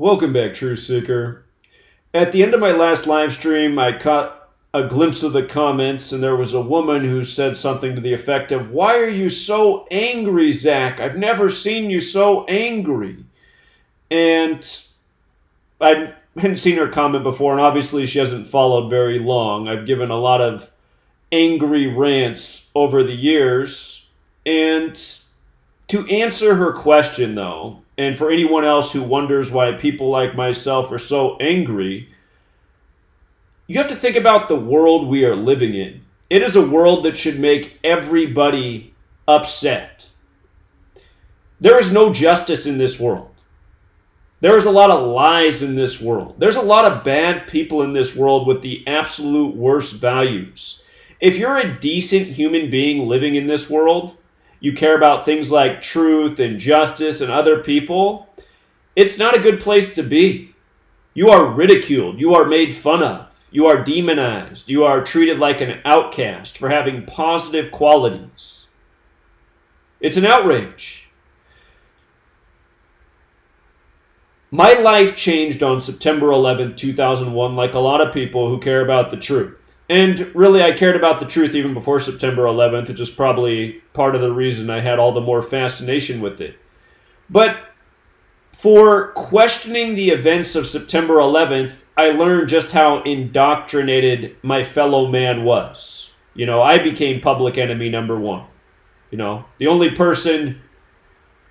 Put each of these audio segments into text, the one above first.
Welcome back, Truth Seeker. At the end of my last live stream, I caught a glimpse of the comments, and there was a woman who said something to the effect of, "Why are you so angry, Zach? I've never seen you so angry." And I hadn't seen her comment before, and obviously she hasn't followed very long. I've given a lot of angry rants over the years. And to answer her question, though, and for anyone else who wonders why people like myself are so angry, you have to think about the world we are living in. It is a world that should make everybody upset. There is no justice in this world. There is a lot of lies in this world. There's a lot of bad people in this world with the absolute worst values. If you're a decent human being living in this world, you care about things like truth and justice and other people, it's not a good place to be. You are ridiculed. You are made fun of. You are demonized. You are treated like an outcast for having positive qualities. It's an outrage. My life changed on September 11th, 2001, like a lot of people who care about the truth. And really, I cared about the truth even before September 11th, which is probably part of the reason I had all the more fascination with it. But for questioning the events of September 11th, I learned just how indoctrinated my fellow man was. I became public enemy number one. The only person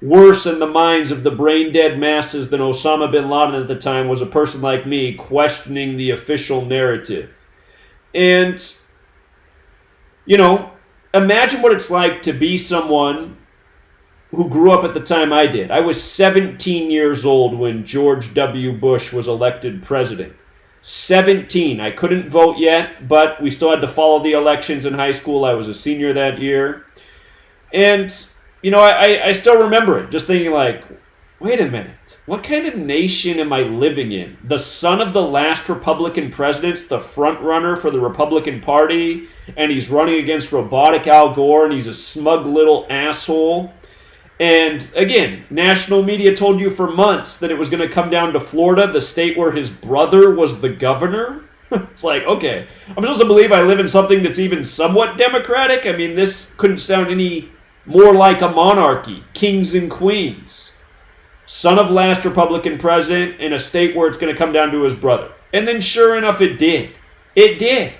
worse in the minds of the brain-dead masses than Osama bin Laden at the time was a person like me questioning the official narrative. And, imagine what it's like to be someone who grew up at the time I did. I was 17 years old when George W. Bush was elected president. 17. I couldn't vote yet, but we still had to follow the elections in high school. I was a senior that year. And, I still remember it, just thinking like, wait a minute. What kind of nation am I living in? The son of the last Republican president's the front runner for the Republican Party, and he's running against robotic Al Gore, and he's a smug little asshole. And again, national media told you for months that it was going to come down to Florida, the state where his brother was the governor. It's like, okay, I'm supposed to believe I live in something that's even somewhat democratic? I mean, this couldn't sound any more like a monarchy, kings and queens. Son of last Republican president in a state where it's going to come down to his brother. And then sure enough, it did. It did.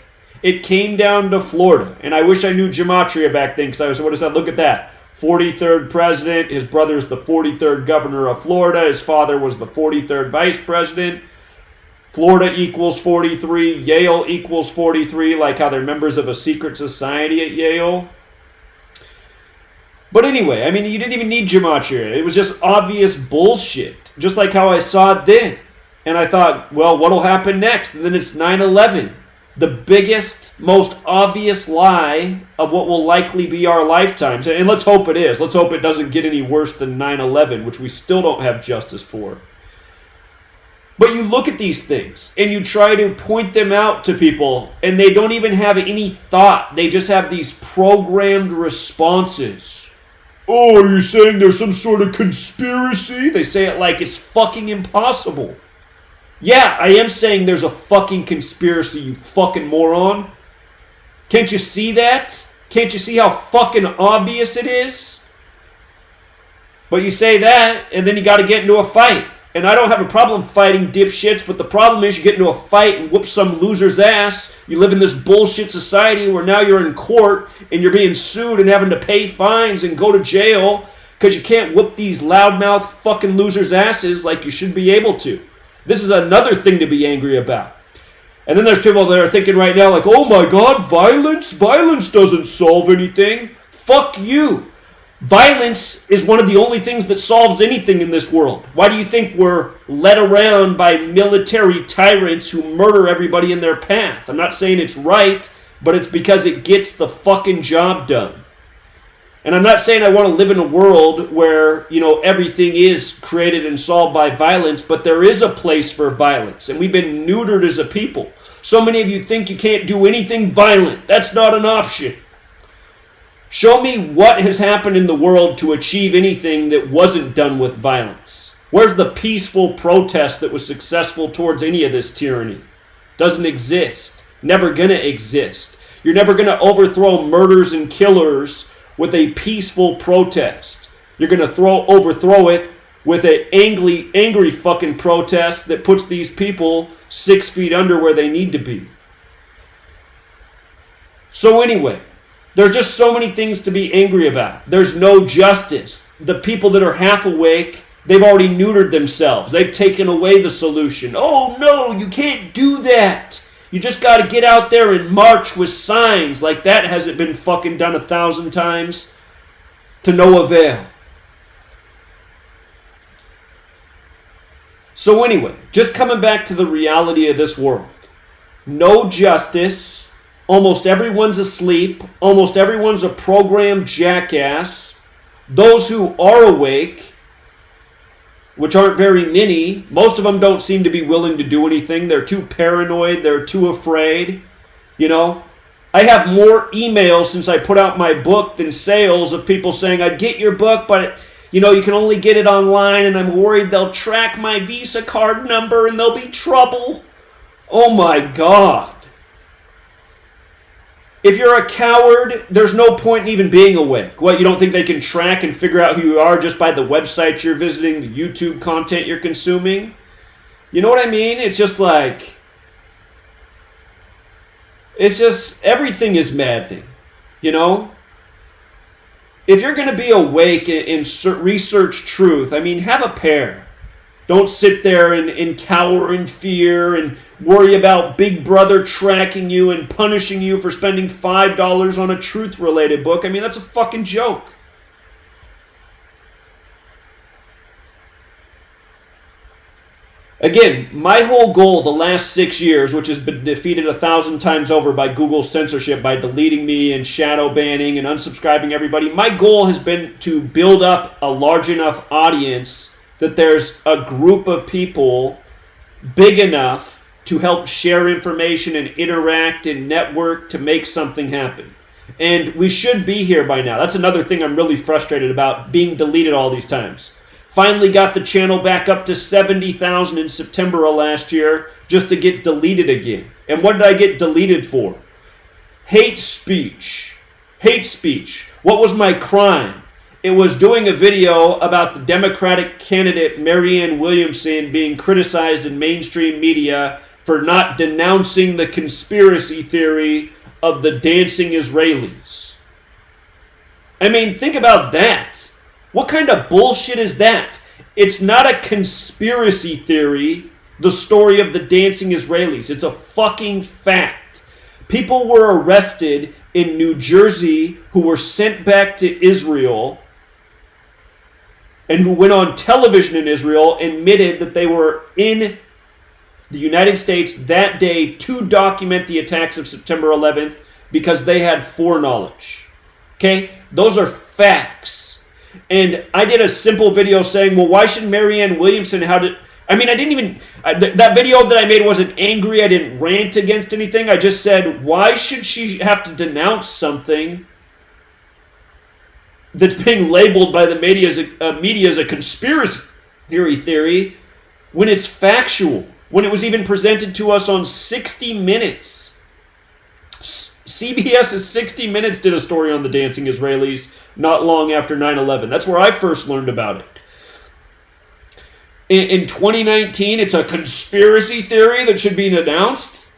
It came down to Florida. And I wish I knew gematria back then, because I would have said, look at that. 43rd president. His brother's the 43rd governor of Florida. His father was the 43rd vice president. Florida equals 43. Yale equals 43, like how they're members of a secret society at Yale. But anyway, I mean, you didn't even need gematria. It was just obvious bullshit. Just like how I saw it then. And I thought, well, what'll happen next? And then it's 9/11. The biggest, most obvious lie of what will likely be our lifetimes. And let's hope it is. Let's hope it doesn't get any worse than 9/11, which we still don't have justice for. But you look at these things, and you try to point them out to people, and they don't even have any thought. They just have these programmed responses. Oh, are you saying there's some sort of conspiracy? They say it like it's fucking impossible. Yeah, I am saying there's a fucking conspiracy, you fucking moron. Can't you see that? Can't you see how fucking obvious it is? But you say that, and then you gotta get into a fight. And I don't have a problem fighting dipshits, but the problem is you get into a fight and whoop some loser's ass. You live in this bullshit society where now you're in court and you're being sued and having to pay fines and go to jail because you can't whoop these loudmouth fucking losers' asses like you should be able to. This is another thing to be angry about. And then there's people that are thinking right now like, oh my God, violence? Violence doesn't solve anything. Fuck you. Violence is one of the only things that solves anything in this world. Why do you think we're led around by military tyrants who murder everybody in their path? I'm not saying it's right, but it's because it gets the fucking job done. And I'm not saying I want to live in a world where, everything is created and solved by violence, but there is a place for violence, and we've been neutered as a people. So many of you think you can't do anything violent. That's not an option. Show me what has happened in the world to achieve anything that wasn't done with violence. Where's the peaceful protest that was successful towards any of this tyranny? Doesn't exist. Never gonna exist. You're never gonna overthrow murders and killers with a peaceful protest. You're gonna overthrow it with an angry fucking protest that puts these people 6 feet under where they need to be. So anyway, there's just so many things to be angry about. There's no justice. The people that are half awake, they've already neutered themselves. They've taken away the solution. Oh no, you can't do that. You just got to get out there and march with signs. Like that hasn't been fucking done 1,000 times to no avail. So anyway, just coming back to the reality of this world. No justice. Almost everyone's asleep. Almost everyone's a programmed jackass. Those who are awake, which aren't very many, most of them don't seem to be willing to do anything. They're too paranoid. They're too afraid. You know, I have more emails since I put out my book than sales of people saying, I'd get your book, but you know, you can only get it online and I'm worried they'll track my Visa card number and there'll be trouble. Oh my God. If you're a coward, there's no point in even being awake. What, you don't think they can track and figure out who you are just by the websites you're visiting, the YouTube content you're consuming? You know what I mean? It's just like, everything is maddening, you know? If you're going to be awake and research truth, I mean, have a pair. Don't sit there and cower in fear and worry about Big Brother tracking you and punishing you for spending $5 on a truth-related book. I mean, that's a fucking joke. Again, my whole goal the last 6 years, which has been defeated 1,000 times over by Google's censorship, by deleting me and shadow banning and unsubscribing everybody, my goal has been to build up a large enough audience that there's a group of people big enough to help share information and interact and network to make something happen. And we should be here by now. That's another thing I'm really frustrated about, being deleted all these times. Finally got the channel back up to 70,000 in September of last year just to get deleted again. And what did I get deleted for? Hate speech. Hate speech. What was my crime? It was doing a video about the Democratic candidate Marianne Williamson being criticized in mainstream media for not denouncing the conspiracy theory of the dancing Israelis. I mean, think about that. What kind of bullshit is that? It's not a conspiracy theory, the story of the dancing Israelis. It's a fucking fact. People were arrested in New Jersey who were sent back to Israel and who went on television in Israel, admitted that they were in the United States that day to document the attacks of September 11th because they had foreknowledge. Okay? Those are facts. And I did a simple video saying, well, why should Marianne Williamson, that video that I made wasn't angry. I didn't rant against anything. I just said, why should she have to denounce something that's being labeled by the media as a conspiracy theory when it's factual, when it was even presented to us on 60 Minutes. CBS's 60 Minutes did a story on the dancing Israelis not long after 9/11. That's where I first learned about it. In 2019, it's a conspiracy theory that should be denounced.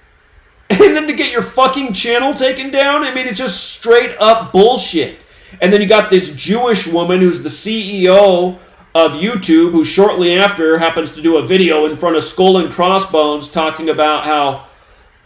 And then to get your fucking channel taken down, I mean, it's just straight up bullshit. And then you got this Jewish woman who's the CEO of YouTube, who shortly after happens to do a video in front of Skull and Crossbones talking about how,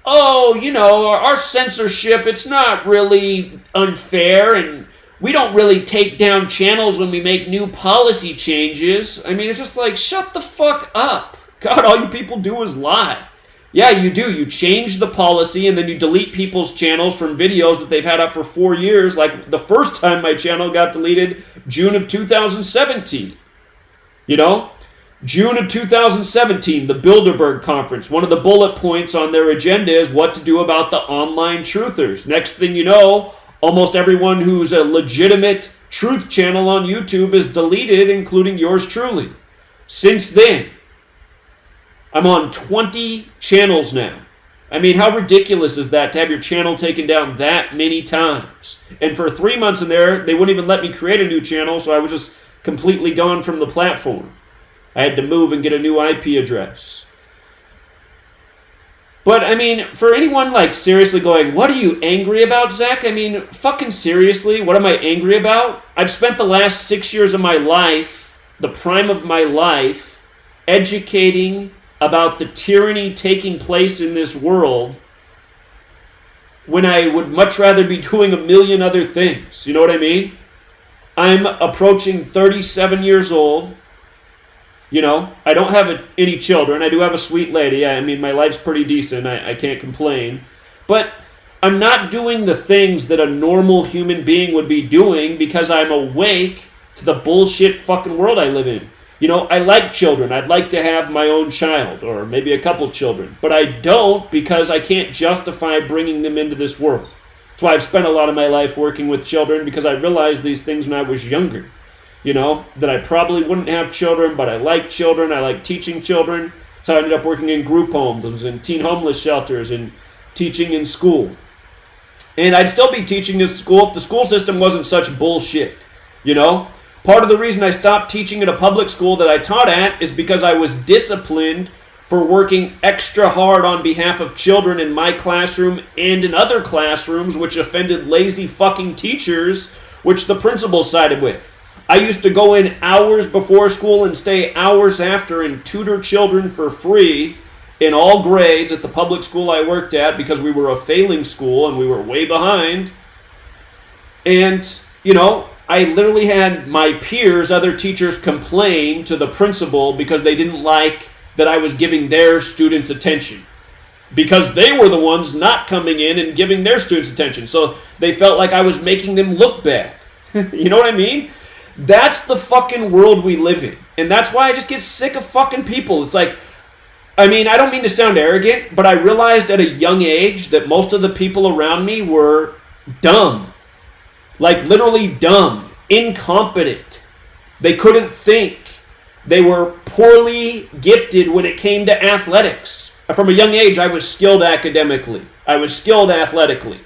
oh, you know, our censorship, it's not really unfair, and we don't really take down channels when we make new policy changes. I mean, it's just like, shut the fuck up. God, all you people do is lie. Yeah, you do. You change the policy and then you delete people's channels from videos that they've had up for 4 years. Like the first time my channel got deleted, June of 2017. You know? June of 2017, the Bilderberg Conference. One of the bullet points on their agenda is what to do about the online truthers. Next thing you know, almost everyone who's a legitimate truth channel on YouTube is deleted, including yours truly. Since then, I'm on 20 channels now. I mean, how ridiculous is that to have your channel taken down that many times? And for 3 months in there, they wouldn't even let me create a new channel, so I was just completely gone from the platform. I had to move and get a new IP address. But, I mean, for anyone, like, seriously going, what are you angry about, Zach? I mean, fucking seriously, what am I angry about? I've spent the last 6 years of my life, the prime of my life, educating about the tyranny taking place in this world when I would much rather be doing a million other things. You know what I mean? I'm approaching 37 years old. You know, I don't have any children. I do have a sweet lady. I mean, my life's pretty decent. I can't complain. But I'm not doing the things that a normal human being would be doing because I'm awake to the bullshit fucking world I live in. You know, I like children. I'd like to have my own child or maybe a couple children. But I don't because I can't justify bringing them into this world. That's why I've spent a lot of my life working with children, because I realized these things when I was younger. You know, that I probably wouldn't have children, but I like children. I like teaching children. So I ended up working in group homes and teen homeless shelters and teaching in school. And I'd still be teaching in school if the school system wasn't such bullshit, you know? Part of the reason I stopped teaching at a public school that I taught at is because I was disciplined for working extra hard on behalf of children in my classroom and in other classrooms, which offended lazy fucking teachers, which the principal sided with. I used to go in hours before school and stay hours after and tutor children for free in all grades at the public school I worked at because we were a failing school and we were way behind. And, you know, I literally had my peers, other teachers, complain to the principal because they didn't like that I was giving their students attention. Because they were the ones not coming in and giving their students attention. So they felt like I was making them look bad. You know what I mean? That's the fucking world we live in. And that's why I just get sick of fucking people. It's like, I mean, I don't mean to sound arrogant, but I realized at a young age that most of the people around me were dumb. Like literally dumb, incompetent. They couldn't think. They were poorly gifted when it came to athletics. From a young age, I was skilled academically. I was skilled athletically.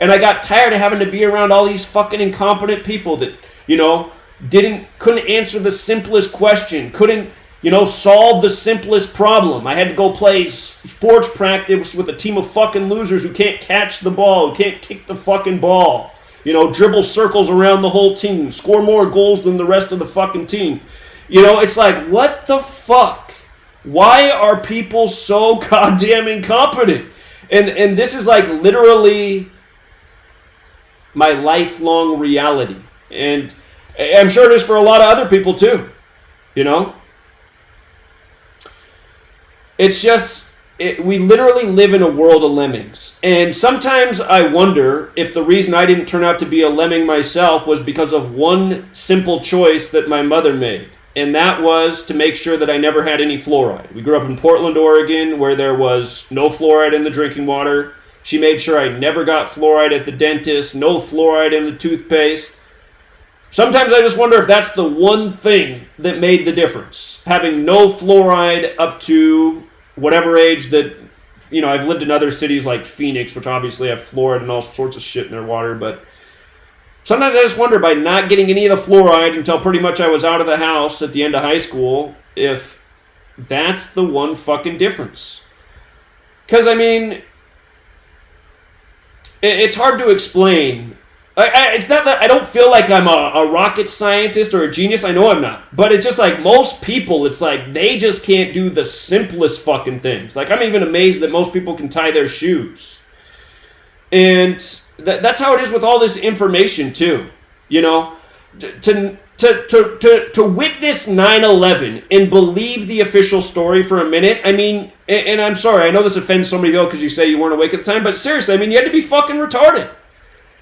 And I got tired of having to be around all these fucking incompetent people that, you know, couldn't answer the simplest question, couldn't, you know, solve the simplest problem. I had to go play sports practice with a team of fucking losers who can't catch the ball, who can't kick the fucking ball. You know, dribble circles around the whole team, score more goals than the rest of the fucking team. You know, it's like, what the fuck? Why are people so goddamn incompetent? And this is like literally my lifelong reality. And I'm sure it is for a lot of other people too. You know? It's just, we literally live in a world of lemmings. And sometimes I wonder if the reason I didn't turn out to be a lemming myself was because of one simple choice that my mother made. And that was to make sure that I never had any fluoride. We grew up in Portland, Oregon, where there was no fluoride in the drinking water. She made sure I never got fluoride at the dentist, no fluoride in the toothpaste. Sometimes I just wonder if that's the one thing that made the difference. Having no fluoride up to whatever age that, you know, I've lived in other cities like Phoenix, which obviously have fluoride and all sorts of shit in their water, but sometimes I just wonder, by not getting any of the fluoride until pretty much I was out of the house at the end of high school, if that's the one fucking difference. Because, I mean, it's hard to explain. It's not that I don't feel like I'm a rocket scientist or a genius. I know I'm not. But it's just like most people, it's like they just can't do the simplest fucking things. Like, I'm even amazed that most people can tie their shoes. And that's how it is with all this information too. You know, to witness 9/11 and believe the official story for a minute. I mean, and I'm sorry, I know this offends so many people because you say you weren't awake at the time, but seriously, I mean, you had to be fucking retarded.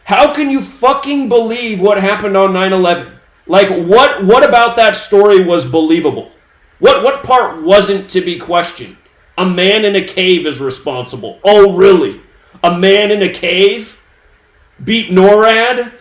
How can you fucking believe what happened on 9/11? Like, what about that story was believable? What part wasn't to be questioned? A man in a cave is responsible. Oh, really? A man in a cave beat NORAD?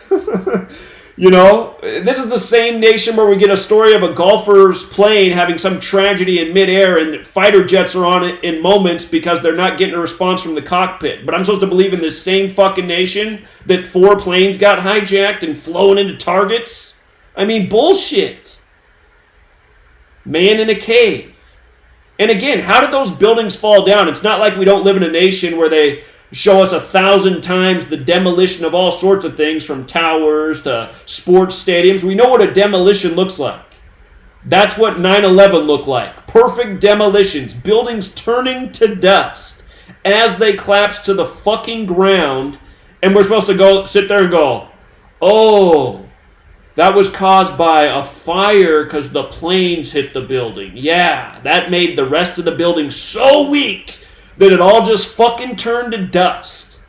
You know, this is the same nation where we get a story of a golfer's plane having some tragedy in midair and fighter jets are on it in moments because they're not getting a response from the cockpit. But I'm supposed to believe in this same fucking nation that 4 planes got hijacked and flown into targets? I mean, bullshit. Man in a cave. And again, how did those buildings fall down? It's not like we don't live in a nation where they show us 1,000 times the demolition of all sorts of things, from towers to sports stadiums. We know what a demolition looks like. That's what 9/11 looked like. Perfect demolitions. Buildings turning to dust as they collapse to the fucking ground. And we're supposed to go sit there and go, oh, that was caused by a fire because the planes hit the building. Yeah, that made the rest of the building so weak that it all just fucking turned to dust.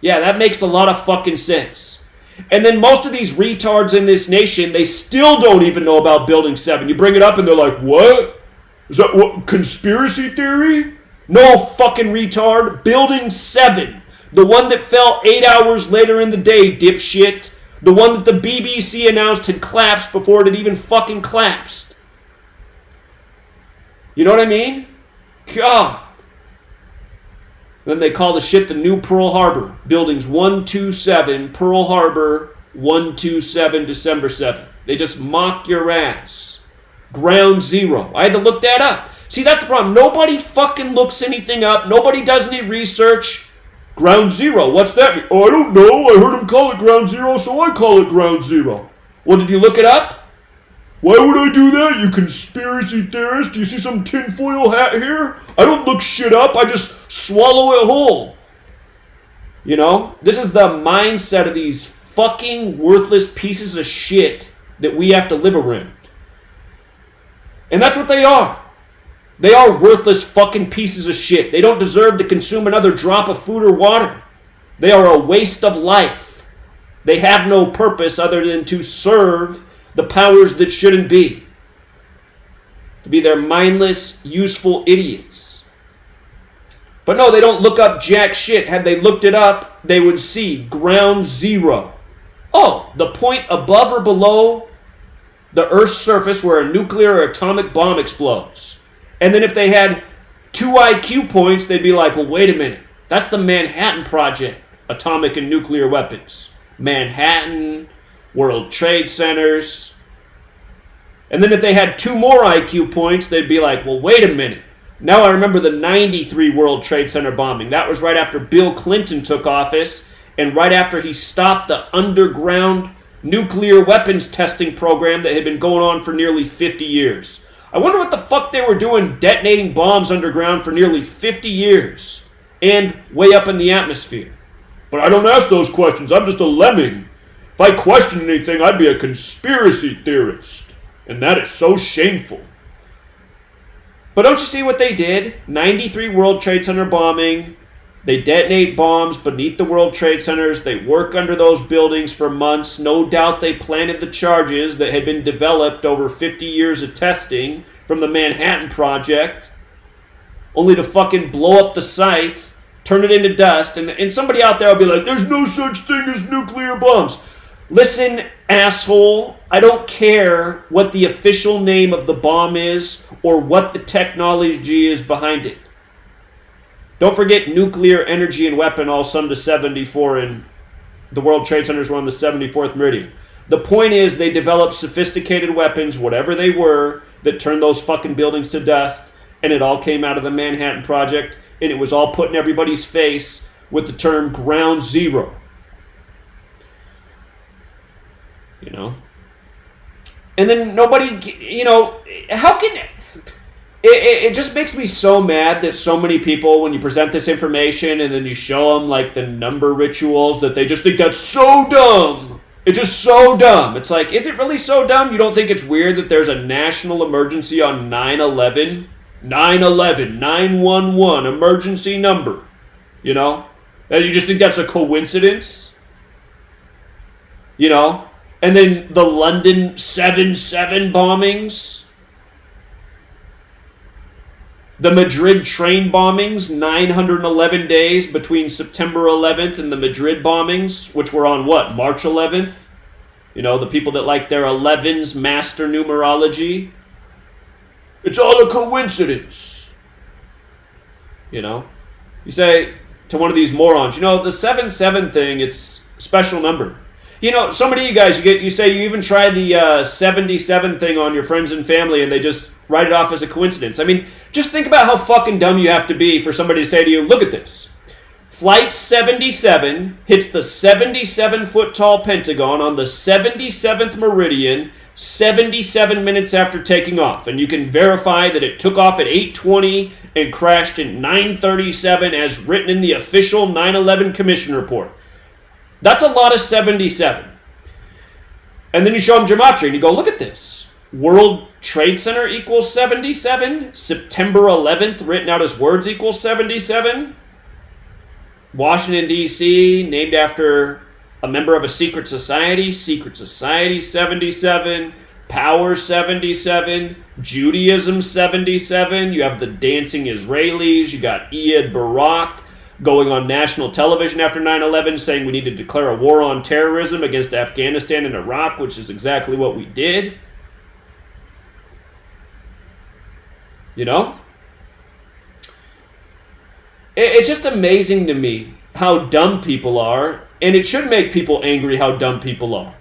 Yeah, that makes a lot of fucking sense. And then most of these retards in this nation, they still don't even know about Building 7. You bring it up and they're like, what? Is that what, conspiracy theory? No, fucking retard. Building 7. The one that fell 8 hours later in the day, dipshit. The one that the BBC announced had collapsed before it had even fucking collapsed. You know what I mean? God. Then they call the shit the new Pearl Harbor. Buildings 127, Pearl Harbor, 127, December 7th. They just mock your ass. Ground Zero. I had to look that up. See, that's the problem. Nobody fucking looks anything up. Nobody does any research. Ground Zero. What's that mean? Oh, I don't know. I heard him call it Ground Zero, so I call it Ground Zero. Well, did you look it up? Why would I do that, you conspiracy theorist? Do you see some tinfoil hat here? I don't look shit up. I just swallow it whole. You know? This is the mindset of these fucking worthless pieces of shit that we have to live around. And that's what they are. They are worthless fucking pieces of shit. They don't deserve to consume another drop of food or water. They are a waste of life. They have no purpose other than to serve the powers that shouldn't be. To be their mindless, useful idiots. But no, they don't look up jack shit. Had they looked it up, they would see Ground Zero. Oh, the point above or below the Earth's surface where a nuclear or atomic bomb explodes. And then if they had 2 IQ points, they'd be like, well, wait a minute. That's the Manhattan Project, atomic and nuclear weapons. Manhattan, World Trade Centers. And then if they had 2 more IQ points, they'd be like, well, wait a minute. Now I remember the 93 World Trade Center bombing. That was right after Bill Clinton took office and right after he stopped the underground nuclear weapons testing program that had been going on for nearly 50 years. I wonder what the fuck they were doing detonating bombs underground for nearly 50 years and way up in the atmosphere. But I don't ask those questions. I'm just a lemming. If I questioned anything, I'd be a conspiracy theorist. And that is so shameful. But don't you see what they did? 93 World Trade Center bombing. They detonate bombs beneath the World Trade Centers. They work under those buildings for months. No doubt they planted the charges that had been developed over 50 years of testing from the Manhattan Project, only to fucking blow up the site, turn it into dust, and somebody out there will be like, there's no such thing as nuclear bombs. Listen, asshole, I don't care what the official name of the bomb is or what the technology is behind it. Don't forget nuclear energy and weapon all sum to 74, and the World Trade Centers were on the 74th meridian. The point is they developed sophisticated weapons, whatever they were, that turned those fucking buildings to dust, and it all came out of the Manhattan Project, and it was all put in everybody's face with the term Ground Zero. You know? And then nobody, you know, how can... It just makes me so mad that so many people, when you present this information and then you show them like the number rituals, that they just think that's so dumb. It's just so dumb. It's like, is it really so dumb? You don't think it's weird that there's a national emergency on 9/11? 9/11, 911, emergency number. You know? And you just think that's a coincidence? You know? And then the London 7/7 bombings. The Madrid train bombings, 911 days between September 11th and the Madrid bombings, which were on what, March 11th? You know, the people that like their 11s master numerology. It's all a coincidence. You know, you say to one of these morons, you know, the 7-7 thing, it's a special number. You know, so many of you guys, you say you even try the 77 thing on your friends and family and they just write it off as a coincidence. I mean, just think about how fucking dumb you have to be for somebody to say to you, look at this. Flight 77 hits the 77-foot tall Pentagon on the 77th meridian 77 minutes after taking off. And you can verify that it took off at 8:20 and crashed at 9:37 as written in the official 9/11 Commission report. That's a lot of 77. And then you show them gematria and you go, look at this. World Trade Center equals 77. September 11th written out as words equals 77. Washington, D.C., named after a member of a secret society 77. Power 77. Judaism 77. You have the dancing Israelis. You got Iyad Barak going on national television after 9/11 saying we need to declare a war on terrorism against Afghanistan and Iraq, which is exactly what we did. You know? It's just amazing to me how dumb people are, and it should make people angry how dumb people are.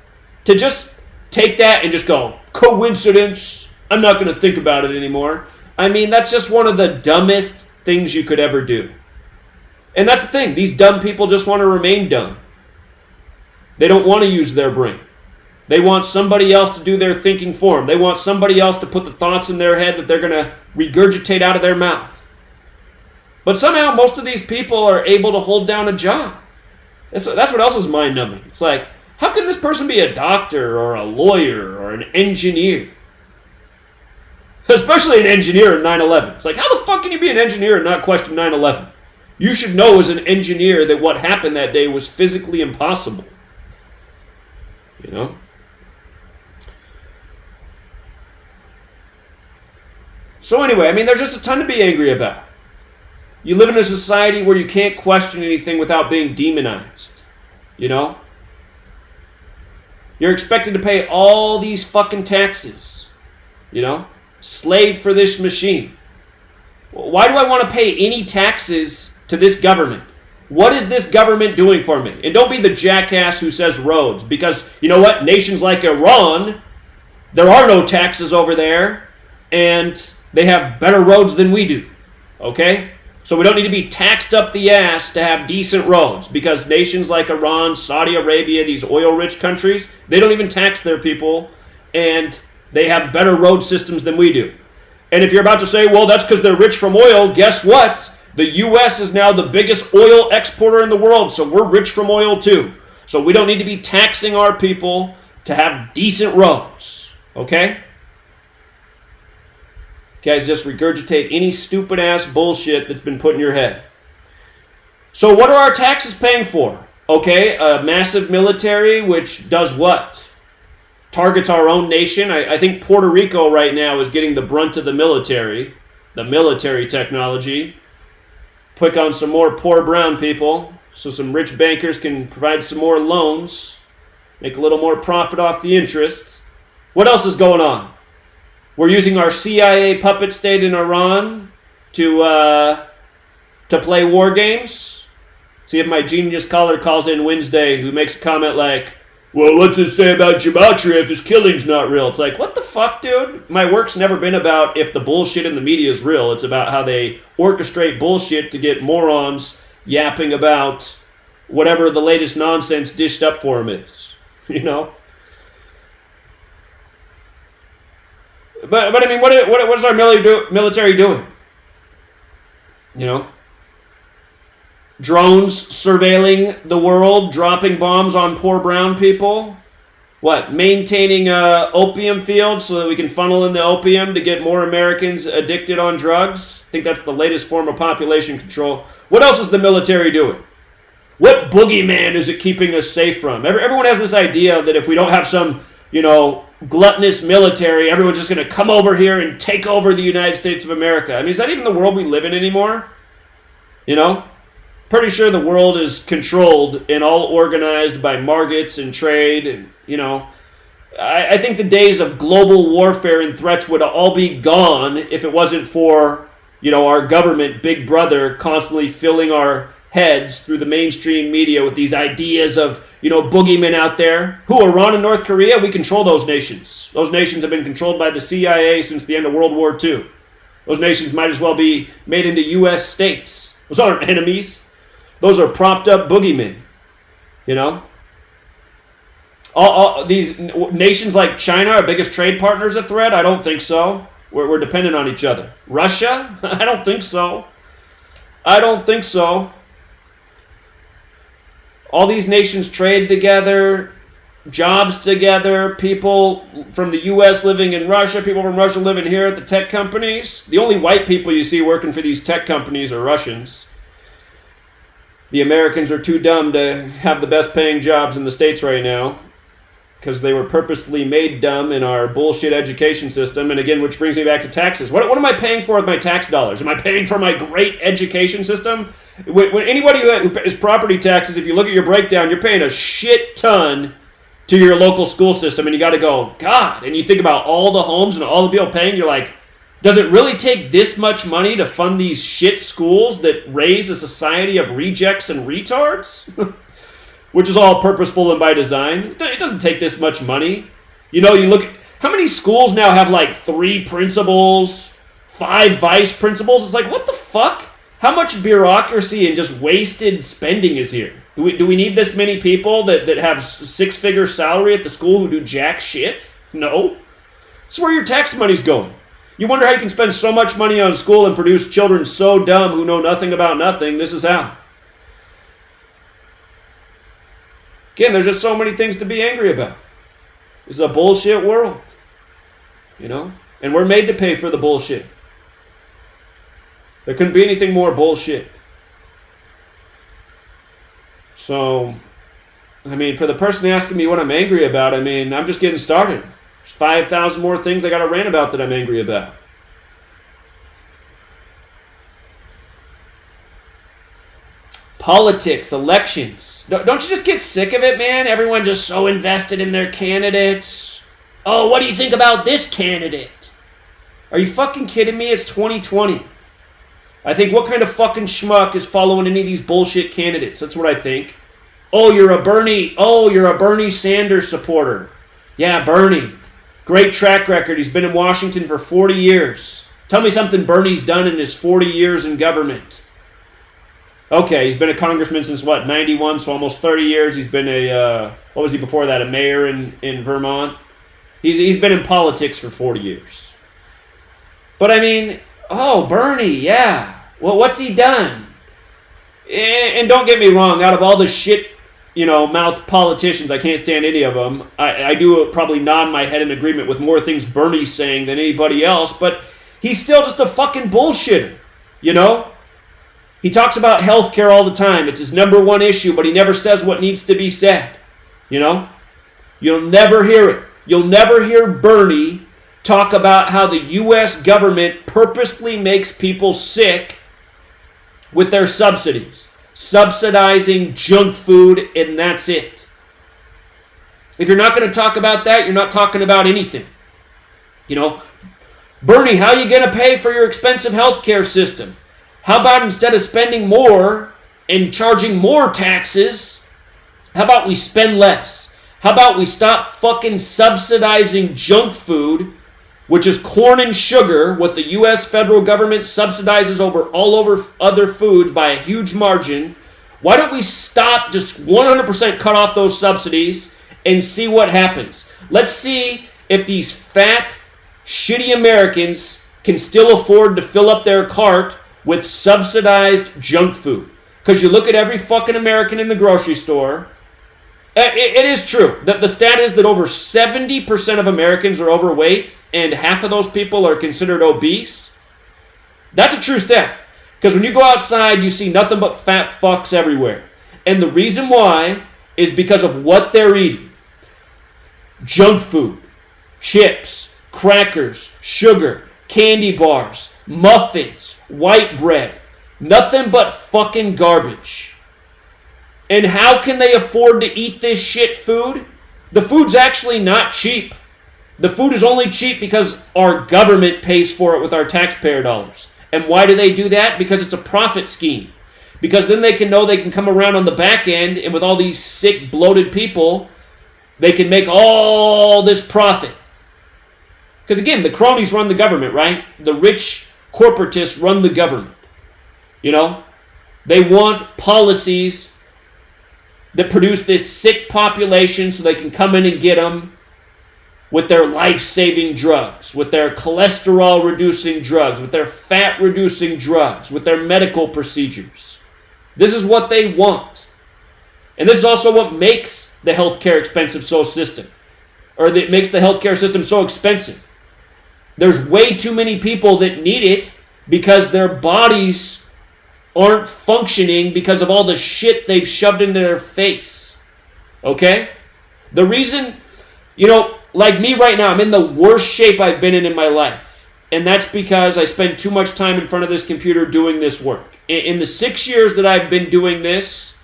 To just take that and just go, coincidence, I'm not going to think about it anymore. I mean, that's just one of the dumbest things you could ever do. And that's the thing, these dumb people just want to remain dumb. They don't want to use their brain. They want somebody else to do their thinking for them. They want somebody else to put the thoughts in their head that they're going to regurgitate out of their mouth. But somehow most of these people are able to hold down a job. That's what else is mind-numbing. It's like, how can this person be a doctor or a lawyer or an engineer? Especially an engineer in 9/11. It's like, how the fuck can you be an engineer and not question 9/11? You should know as an engineer that what happened that day was physically impossible. You know? So anyway, I mean, there's just a ton to be angry about. You live in a society where you can't question anything without being demonized. You know? You're expected to pay all these fucking taxes. You know? Slave for this machine. Why do I want to pay any taxes to this government? What is this government doing for me? And don't be the jackass who says roads, because you know what? Nations like Iran, there are no taxes over there, and they have better roads than we do. Okay? So we don't need to be taxed up the ass to have decent roads, because nations like Iran, Saudi Arabia, these oil-rich countries, they don't even tax their people, and they have better road systems than we do. And if you're about to say, well, that's because they're rich from oil, guess what? The U.S. is now the biggest oil exporter in the world, so we're rich from oil too. So we don't need to be taxing our people to have decent roads, okay? Guys, just regurgitate any stupid-ass bullshit that's been put in your head. So what are our taxes paying for? Okay, a massive military, which does what? Targets our own nation. I think Puerto Rico right now is getting the brunt of the military technology. Pick on some more poor brown people so some rich bankers can provide some more loans, make a little more profit off the interest. What else is going on? We're using our CIA puppet state in Iran to play war games. See if my genius caller calls in Wednesday who makes a comment like, well, what's this say about gematria if his killing's not real? It's like, what the fuck, dude? My work's never been about if the bullshit in the media is real. It's about how they orchestrate bullshit to get morons yapping about whatever the latest nonsense dished up for them is. You know? But I mean, what is our military doing? You know? Drones surveilling the world, dropping bombs on poor brown people. What? Maintaining opium fields so that we can funnel in the opium to get more Americans addicted on drugs. I think that's the latest form of population control. What else is the military doing? What boogeyman is it keeping us safe from? Everyone has this idea that if we don't have some, you know, gluttonous military, everyone's just going to come over here and take over the United States of America. I mean, is that even the world we live in anymore? You know? Pretty sure the world is controlled and all organized by markets and trade and, you know, I think the days of global warfare and threats would all be gone if it wasn't for, our government, Big Brother, constantly filling our heads through the mainstream media with these ideas of, boogeymen out there. Who, Iran and North Korea? We control those nations. Those nations have been controlled by the CIA since the end of World War II. Those nations might as well be made into U.S. states. Those aren't enemies. Those are propped up boogeymen, All these nations like China, our biggest trade partners, a threat? I don't think so. We're dependent on each other. Russia? I don't think so. I don't think so. All these nations trade together, jobs together, people from the U.S. living in Russia, people from Russia living here at the tech companies. The only white people you see working for these tech companies are Russians. The Americans are too dumb to have the best paying jobs in the States right now, because they were purposefully made dumb in our bullshit education system. And again, which brings me back to taxes. What am I paying for with my tax dollars? Am I paying for my great education system? When anybody who pays property taxes, if you look at your breakdown, you're paying a shit ton to your local school system. And you got to go, God. And you think about all the homes and all the people paying, you're like, does it really take this much money to fund these shit schools that raise a society of rejects and retards? Which is all purposeful and by design. It doesn't take this much money. You look at how many schools now have like 3 principals, 5 vice principals. It's like, what the fuck? How much bureaucracy and just wasted spending is here? Do we need this many people that have 6-figure salary at the school who do jack shit? No. It's where your tax money's going. You wonder how you can spend so much money on school and produce children so dumb who know nothing about nothing. This is how. Again, there's just so many things to be angry about. This is a bullshit world, and we're made to pay for the bullshit. There couldn't be anything more bullshit. So, for the person asking me what I'm angry about, I'm just getting started. There's 5,000 more things I got to rant about that I'm angry about. Politics, elections. Don't you just get sick of it, man? Everyone just so invested in their candidates. Oh, what do you think about this candidate? Are you fucking kidding me? It's 2020. I think, what kind of fucking schmuck is following any of these bullshit candidates? That's what I think. Oh, you're a Bernie Sanders supporter. Yeah, Bernie. Great track record. He's been in Washington for 40 years. Tell me something Bernie's done in his 40 years in government. Okay, he's been a congressman since, 91, so almost 30 years. He's been what was he before that, a mayor in Vermont? He's been in politics for 40 years. But Bernie, yeah. Well, what's he done? And don't get me wrong, out of all the shit, mouth politicians, I can't stand any of them. I do probably nod my head in agreement with more things Bernie's saying than anybody else, but he's still just a fucking bullshitter, He talks about healthcare all the time. It's his number one issue, but he never says what needs to be said. You'll never hear it. You'll never hear Bernie talk about how the U.S. government purposefully makes people sick with their subsidies. Subsidizing junk food, and that's it. If you're not going to talk about that, you're not talking about anything. Bernie, how are you going to pay for your expensive healthcare system? How about instead of spending more and charging more taxes, how about we spend less? How about we stop fucking subsidizing junk food, which is corn and sugar, what the U.S. federal government subsidizes all over other foods by a huge margin. Why don't we stop, just 100% cut off those subsidies and see what happens? Let's see if these fat, shitty Americans can still afford to fill up their cart with subsidized junk food. Because you look at every fucking American in the grocery store, it is true that the stat is that over 70% of Americans are overweight and half of those people are considered obese. That's a true stat. Because when you go outside, you see nothing but fat fucks everywhere. And the reason why is because of what they're eating. Junk food, chips, crackers, sugar, candy bars, muffins, white bread, nothing but fucking garbage. And how can they afford to eat this shit food? The food's actually not cheap. The food is only cheap because our government pays for it with our taxpayer dollars. And why do they do that? Because it's a profit scheme. Because then they can know they can come around on the back end, and with all these sick, bloated people, they can make all this profit. Because again, the cronies run the government, right? The rich corporatists run the government. You know? They want policies that produce this sick population so they can come in and get them with their life-saving drugs, with their cholesterol-reducing drugs, with their fat-reducing drugs, with their medical procedures. This is what they want. And this is also what makes the healthcare expensive system, or that makes the healthcare system so expensive. There's way too many people that need it because their bodies aren't functioning because of all the shit they've shoved into their face. Okay? The reason, like me right now, I'm in the worst shape I've been in my life. And that's because I spend too much time in front of this computer doing this work. In the 6 years that I've been doing this,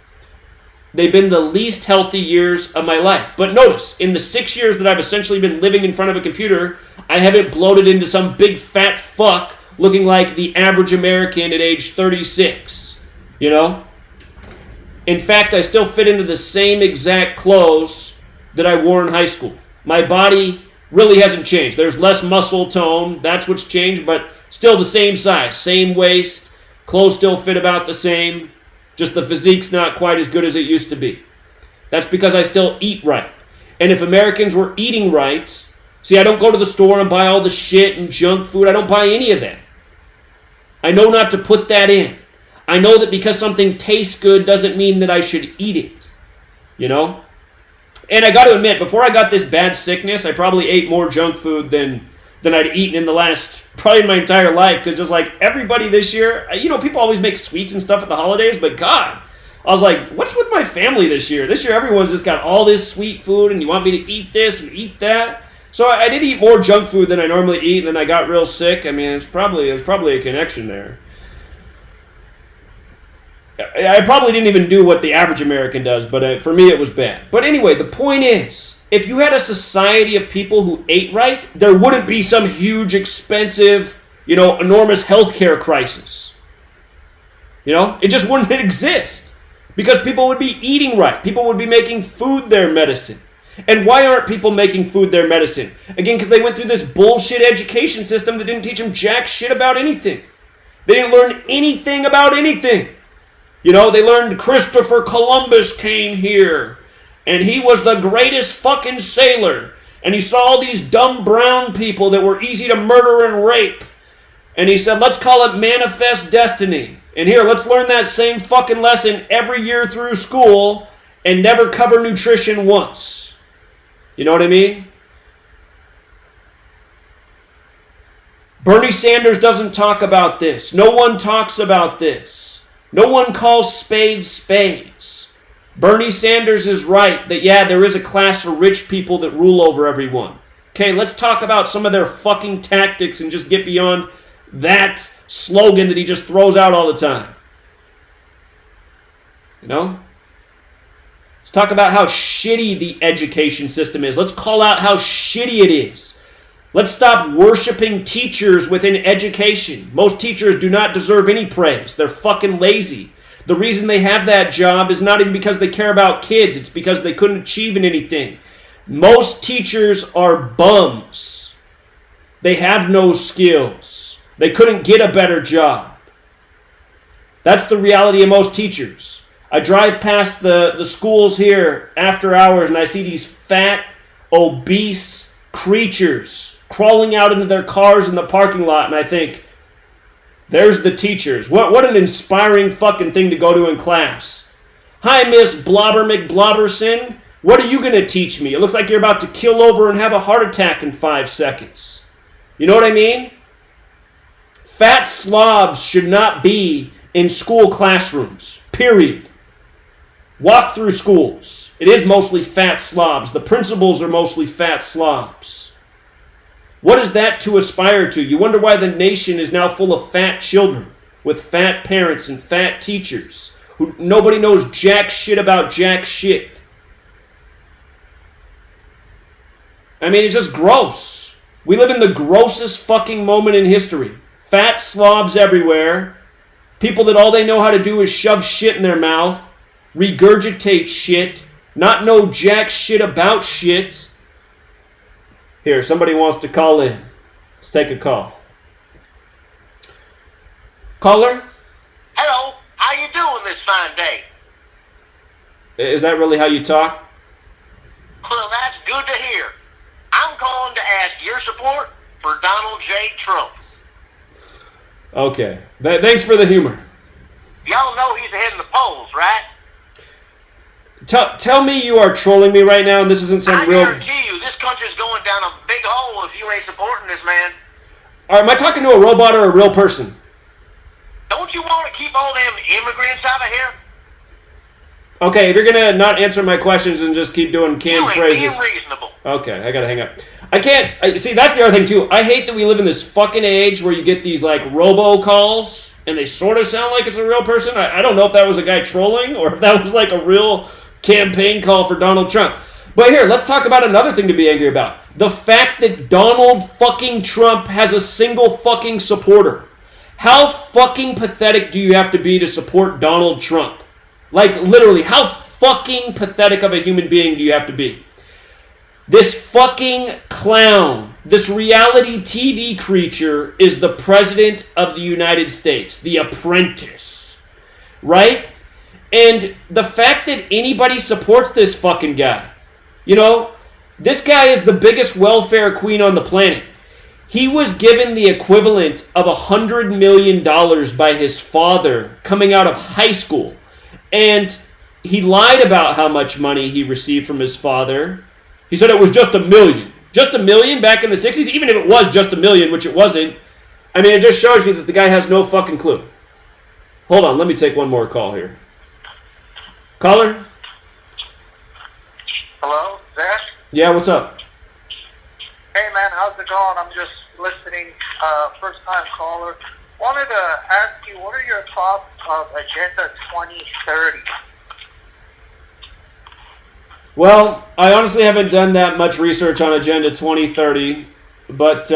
they've been the least healthy years of my life. But notice, in the 6 years that I've essentially been living in front of a computer, I haven't bloated into some big fat fuck looking like the average American at age 36. In fact, I still fit into the same exact clothes that I wore in high school. My body really hasn't changed. There's less muscle tone. That's what's changed, but still the same size, same waist. Clothes still fit about the same. Just the physique's not quite as good as it used to be. That's because I still eat right. And if Americans were eating right, see, I don't go to the store and buy all the shit and junk food. I don't buy any of that. I know not to put that in. I know that because something tastes good doesn't mean that I should eat it. And I got to admit, before I got this bad sickness, I probably ate more junk food than I'd eaten in the last, probably my entire life. Because just like everybody this year, people always make sweets and stuff at the holidays, but God, I was like, what's with my family this year? This year everyone's just got all this sweet food and you want me to eat this and eat that. So I did eat more junk food than I normally eat, and then I got real sick. I mean, there's probably a connection there. I probably didn't even do what the average American does, but for me it was bad. But anyway, the point is, if you had a society of people who ate right, there wouldn't be some huge, expensive, enormous healthcare crisis. It just wouldn't exist because people would be eating right. People would be making food their medicine. And why aren't people making food their medicine? Again, because they went through this bullshit education system that didn't teach them jack shit about anything. They didn't learn anything about anything. They learned Christopher Columbus came here, and he was the greatest fucking sailor, and he saw all these dumb brown people that were easy to murder and rape, and he said, let's call it manifest destiny. And here, let's learn that same fucking lesson every year through school and never cover nutrition once. You know what I mean? Bernie Sanders doesn't talk about this. No one talks about this. No one calls spades spades. Bernie Sanders is right that, yeah, there is a class of rich people that rule over everyone. Okay, let's talk about some of their fucking tactics and just get beyond that slogan that he just throws out all the time. Let's talk about how shitty the education system is. Let's call out how shitty it is. Let's stop worshiping teachers within education. Most teachers do not deserve any praise. They're fucking lazy. The reason they have that job is not even because they care about kids. It's because they couldn't achieve in anything. Most teachers are bums. They have no skills. They couldn't get a better job. That's the reality of most teachers. I drive past the schools here after hours and I see these fat, obese creatures crawling out into their cars in the parking lot, and I think, there's the teachers. What an inspiring fucking thing to go to in class. Hi, Miss Blobber McBlobberson. What are you going to teach me? It looks like you're about to kill over and have a heart attack in 5 seconds. You know what I mean? Fat slobs should not be in school classrooms, period. Walk through schools. It is mostly fat slobs. The principals are mostly fat slobs. What is that to aspire to? You wonder why the nation is now full of fat children with fat parents and fat teachers who nobody knows jack shit about jack shit. I mean, it's just gross. We live in the grossest fucking moment in history. Fat slobs everywhere. People that all they know how to do is shove shit in their mouth, regurgitate shit, not know jack shit about shit. Here, somebody wants to call in. Let's take a call. Caller? Hello, how you doing this fine day? Is that really how you talk? Well, that's good to hear. I'm calling to ask your support for Donald J. Trump. Okay. Thanks for the humor. Y'all know he's ahead in the polls, right? Tell me you are trolling me right now, and this isn't some real... I guarantee you, this country's going down a big hole if you ain't supporting this man. Am I talking to a robot or a real person? Don't you want to keep all them immigrants out of here? Okay, if you're going to not answer my questions and just keep doing canned phrases... You ain't being reasonable. Okay, I gotta hang up. I can't... see, that's the other thing, too. I hate that we live in this fucking age where you get these, like, robocalls, and they sort of sound like it's a real person. I don't know if that was a guy trolling, or if that was, like, a real campaign call for Donald Trump. But here, let's talk about another thing to be angry about. The fact that Donald fucking Trump has a single fucking supporter. How fucking pathetic do you have to be to support Donald Trump? Like, literally, how fucking pathetic of a human being do you have to be? This fucking clown, this reality TV creature is the president of the United States, the apprentice, right? And the fact that anybody supports this fucking guy, you know, this guy is the biggest welfare queen on the planet. He was given the equivalent of $100 million by his father coming out of high school. And he lied about how much money he received from his father. He said it was just $1 million. Just $1 million back in the 60s? Even if it was just $1 million, which it wasn't, I mean, it just shows you that the guy has no fucking clue. Hold on, let me take one more call here. Caller? Hello, Zach? Yeah, what's up? Hey, man, how's it going? I'm just listening, first-time caller. Wanted to ask you, what are your thoughts of Agenda 2030? Well, I honestly haven't done that much research on Agenda 2030, but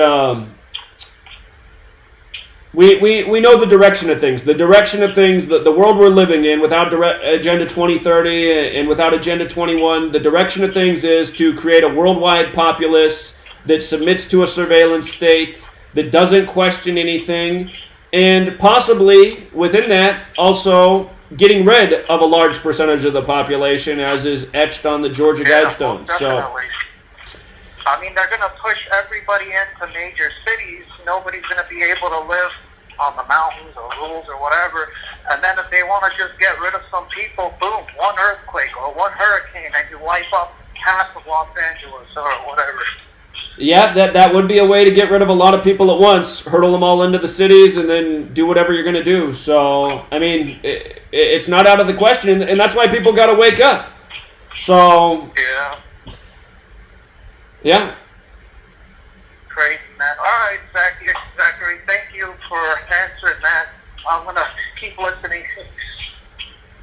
we know the direction of things. The direction of things, the world we're living in without Agenda 2030 and without Agenda 21, the direction of things is to create a worldwide populace that submits to a surveillance state, that doesn't question anything, and possibly within that also getting rid of a large percentage of the population, as is etched on the Georgia Guidestones. Definitely. I mean, they're going to push everybody into major cities. Nobody's going to be able to live on the mountains or rules or whatever. And then if they want to just get rid of some people, boom, one earthquake or one hurricane, and you wipe up half of Los Angeles or whatever. Yeah, that would be a way to get rid of a lot of people at once, hurdle them all into the cities, and then do whatever you're going to do. So, I mean, it's not out of the question, and that's why people got to wake up. So, yeah. Crazy, man. All right, Zachary, thank you for answering that. I'm going to keep listening.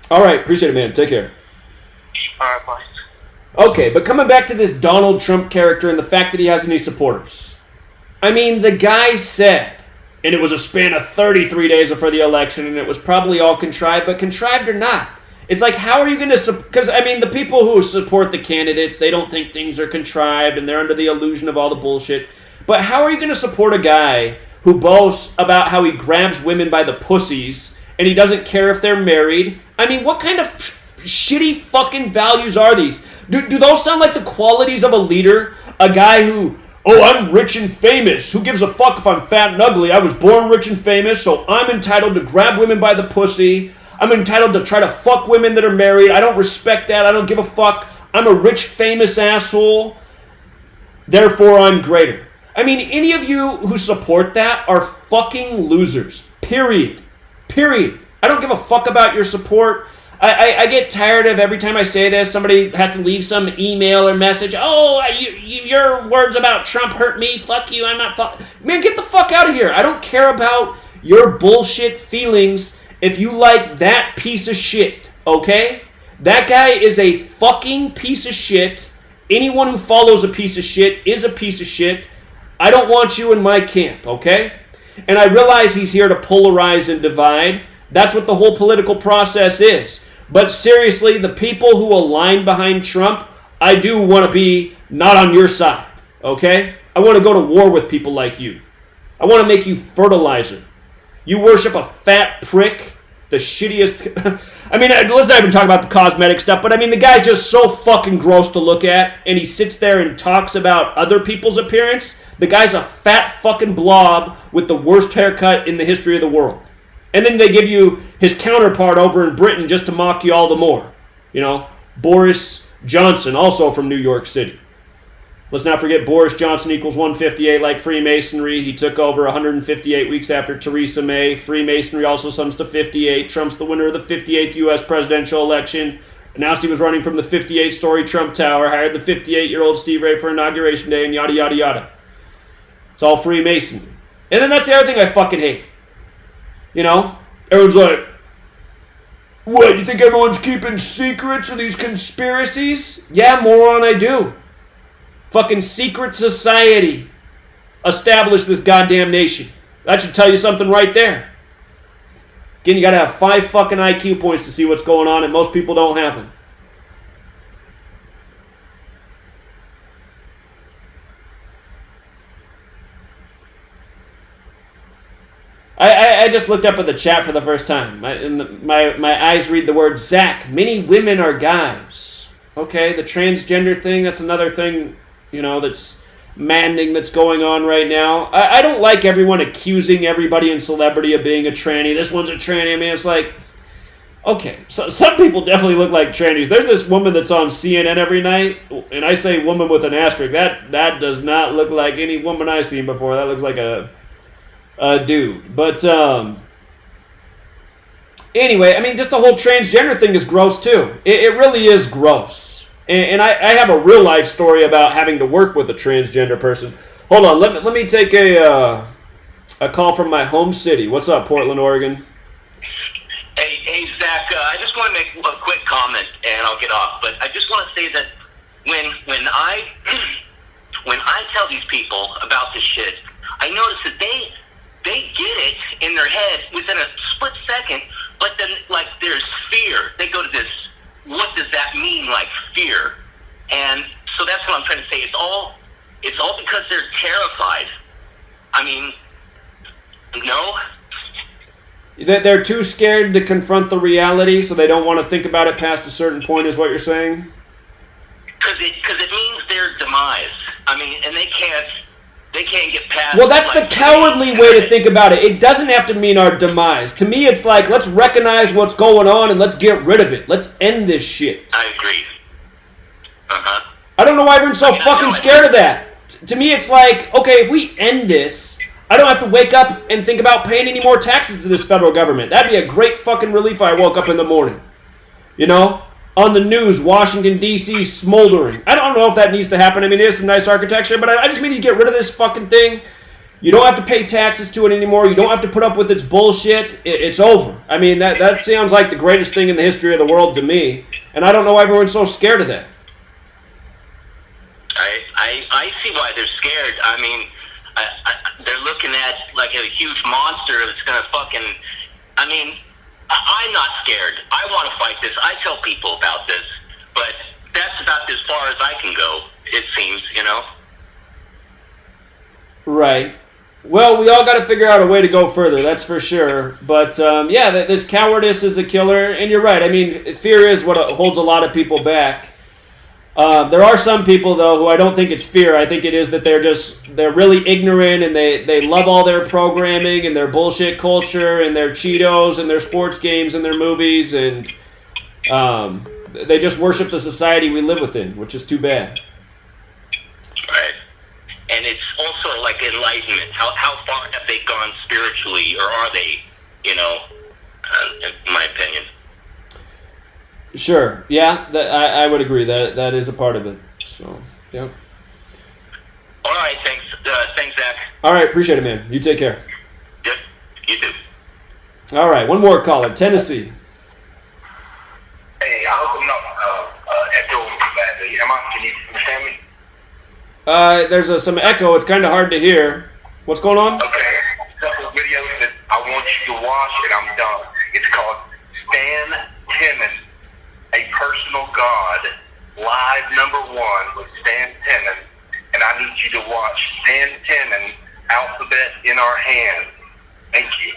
All right, appreciate it, man. Take care. All right, bye. Okay, but coming back to this Donald Trump character and the fact that he has any supporters. I mean, the guy said, and it was a span of 33 days before the election, and it was probably all contrived, but contrived or not, it's like, how are you going to... Because, I mean, the people who support the candidates, they don't think things are contrived, and they're under the illusion of all the bullshit. But how are you going to support a guy who boasts about how he grabs women by the pussies, and he doesn't care if they're married? I mean, what kind of shitty fucking values are these? Do those sound like the qualities of a leader? A guy who, oh, I'm rich and famous. Who gives a fuck if I'm fat and ugly? I was born rich and famous, so I'm entitled to grab women by the pussy. I'm entitled to try to fuck women that are married. I don't respect that. I don't give a fuck. I'm a rich, famous asshole. Therefore, I'm greater. I mean, any of you who support that are fucking losers. Period. I don't give a fuck about your support. I get tired of every time I say this, somebody has to leave some email or message. Oh, your words about Trump hurt me. Fuck you. I'm not Man, get the fuck out of here. I don't care about your bullshit feelings if you like that piece of shit, okay? That guy is a fucking piece of shit, Anyone who follows a piece of shit is a piece of shit. I don't want you in my camp, okay? And I realize he's here to polarize and divide. That's what the whole political process is. But seriously, the people who align behind Trump, I do want to be not on your side, okay? I want to go to war with people like you. I want to make you fertilizer. You worship a fat prick, the shittiest... I mean, let's not even talk about the cosmetic stuff, but I mean, the guy's just so fucking gross to look at, and he sits there and talks about other people's appearance. The guy's a fat fucking blob with the worst haircut in the history of the world. And then they give you his counterpart over in Britain just to mock you all the more. You know, Boris Johnson, also from New York City. Let's not forget Boris Johnson equals 158 like Freemasonry. He took over 158 weeks after Theresa May. Freemasonry also sums to 58. Trump's the winner of the 58th U.S. presidential election. Announced he was running from the 58-story Trump Tower. Hired the 58-year-old Steve Ray for Inauguration Day and yada, yada, yada. It's all Freemasonry. And then that's the other thing I fucking hate. You know? Everyone's like, what, you think everyone's keeping secrets of these conspiracies? Yeah, moron, I do. Fucking secret society established this goddamn nation. That should tell you something right there. Again, you gotta have 5 fucking IQ points to see what's going on, and most people don't have them. I just looked up at the chat for the first time. My eyes read the word Zach. Many women are guys. Okay, the transgender thing, that's another thing, you know, that's maddening that's going on right now. I don't like everyone accusing everybody in celebrity of being a tranny. This one's a tranny. I mean, it's like, okay, so some people definitely look like trannies. There's this woman that's on CNN every night, and I say woman with an asterisk. That does not look like any woman I've seen before. That looks like a dude. But anyway, I mean, just the whole transgender thing is gross too. It really is gross. And I have a real life story about having to work with a transgender person. Hold on, let me take a call from my home city. What's up, Portland, Oregon? Hey, Zach. I just want to make a quick comment, and I'll get off. But I just want to say that when I when I tell these people about this shit, I notice that they get it in their head within a split second. But then, like, there's fear. They go to this. What does that mean, like fear? And so that's what I'm trying to say. It's all because they're terrified. I mean, no. They're too scared to confront the reality, so they don't want to think about it past a certain point, is what you're saying? Because it means their demise. I mean, and they can't get past. Well, that's the cowardly way to think about it. It doesn't have to mean our demise. To me, it's like, let's recognize what's going on and let's get rid of it. Let's end this shit. I agree. I don't know why everyone's so fucking scared of that. To me, it's like, okay, if we end this, I don't have to wake up and think about paying any more taxes to this federal government. That'd be a great fucking relief if I woke up in the morning. You know? On the news, Washington, D.C. smoldering. I don't know if that needs to happen. I mean, it is some nice architecture, but I just mean you get rid of this fucking thing. You don't have to pay taxes to it anymore. You don't have to put up with its bullshit. It's over. I mean, that sounds like the greatest thing in the history of the world to me, and I don't know why everyone's so scared of that. I see why they're scared. I mean, they're looking at like a huge monster that's going to fucking... I mean... I'm not scared. I want to fight this. I tell people about this, but that's about as far as I can go, it seems, you know? Right. Well, we all got to figure out a way to go further, that's for sure. But, yeah, this cowardice is a killer, and you're right. I mean, fear is what holds a lot of people back. There are some people, though, who I don't think it's fear. I think it is that they're really ignorant and they love all their programming and their bullshit culture and their Cheetos and their sports games and their movies, and they just worship the society we live within, which is too bad. Right. And it's also like enlightenment. How far have they gone spiritually, or are they, you know, in my opinion? Sure. Yeah, I would agree. That is a part of it. So, yeah. All right. Thanks. Thanks, Zach. All right. Appreciate it, man. You take care. Yep. You too. All right. One more caller. Tennessee. Hey, I hope I'm not echoing too badly. Can you understand me? There's some echo. It's kind of hard to hear. What's going on? Okay, a couple of videos that I want you to watch, and I'm done. It's called Stan Timmons, A Personal God, live #1 with Stan Timmons, and I need you to watch Stan Timmons, Alphabet in Our Hands. Thank you.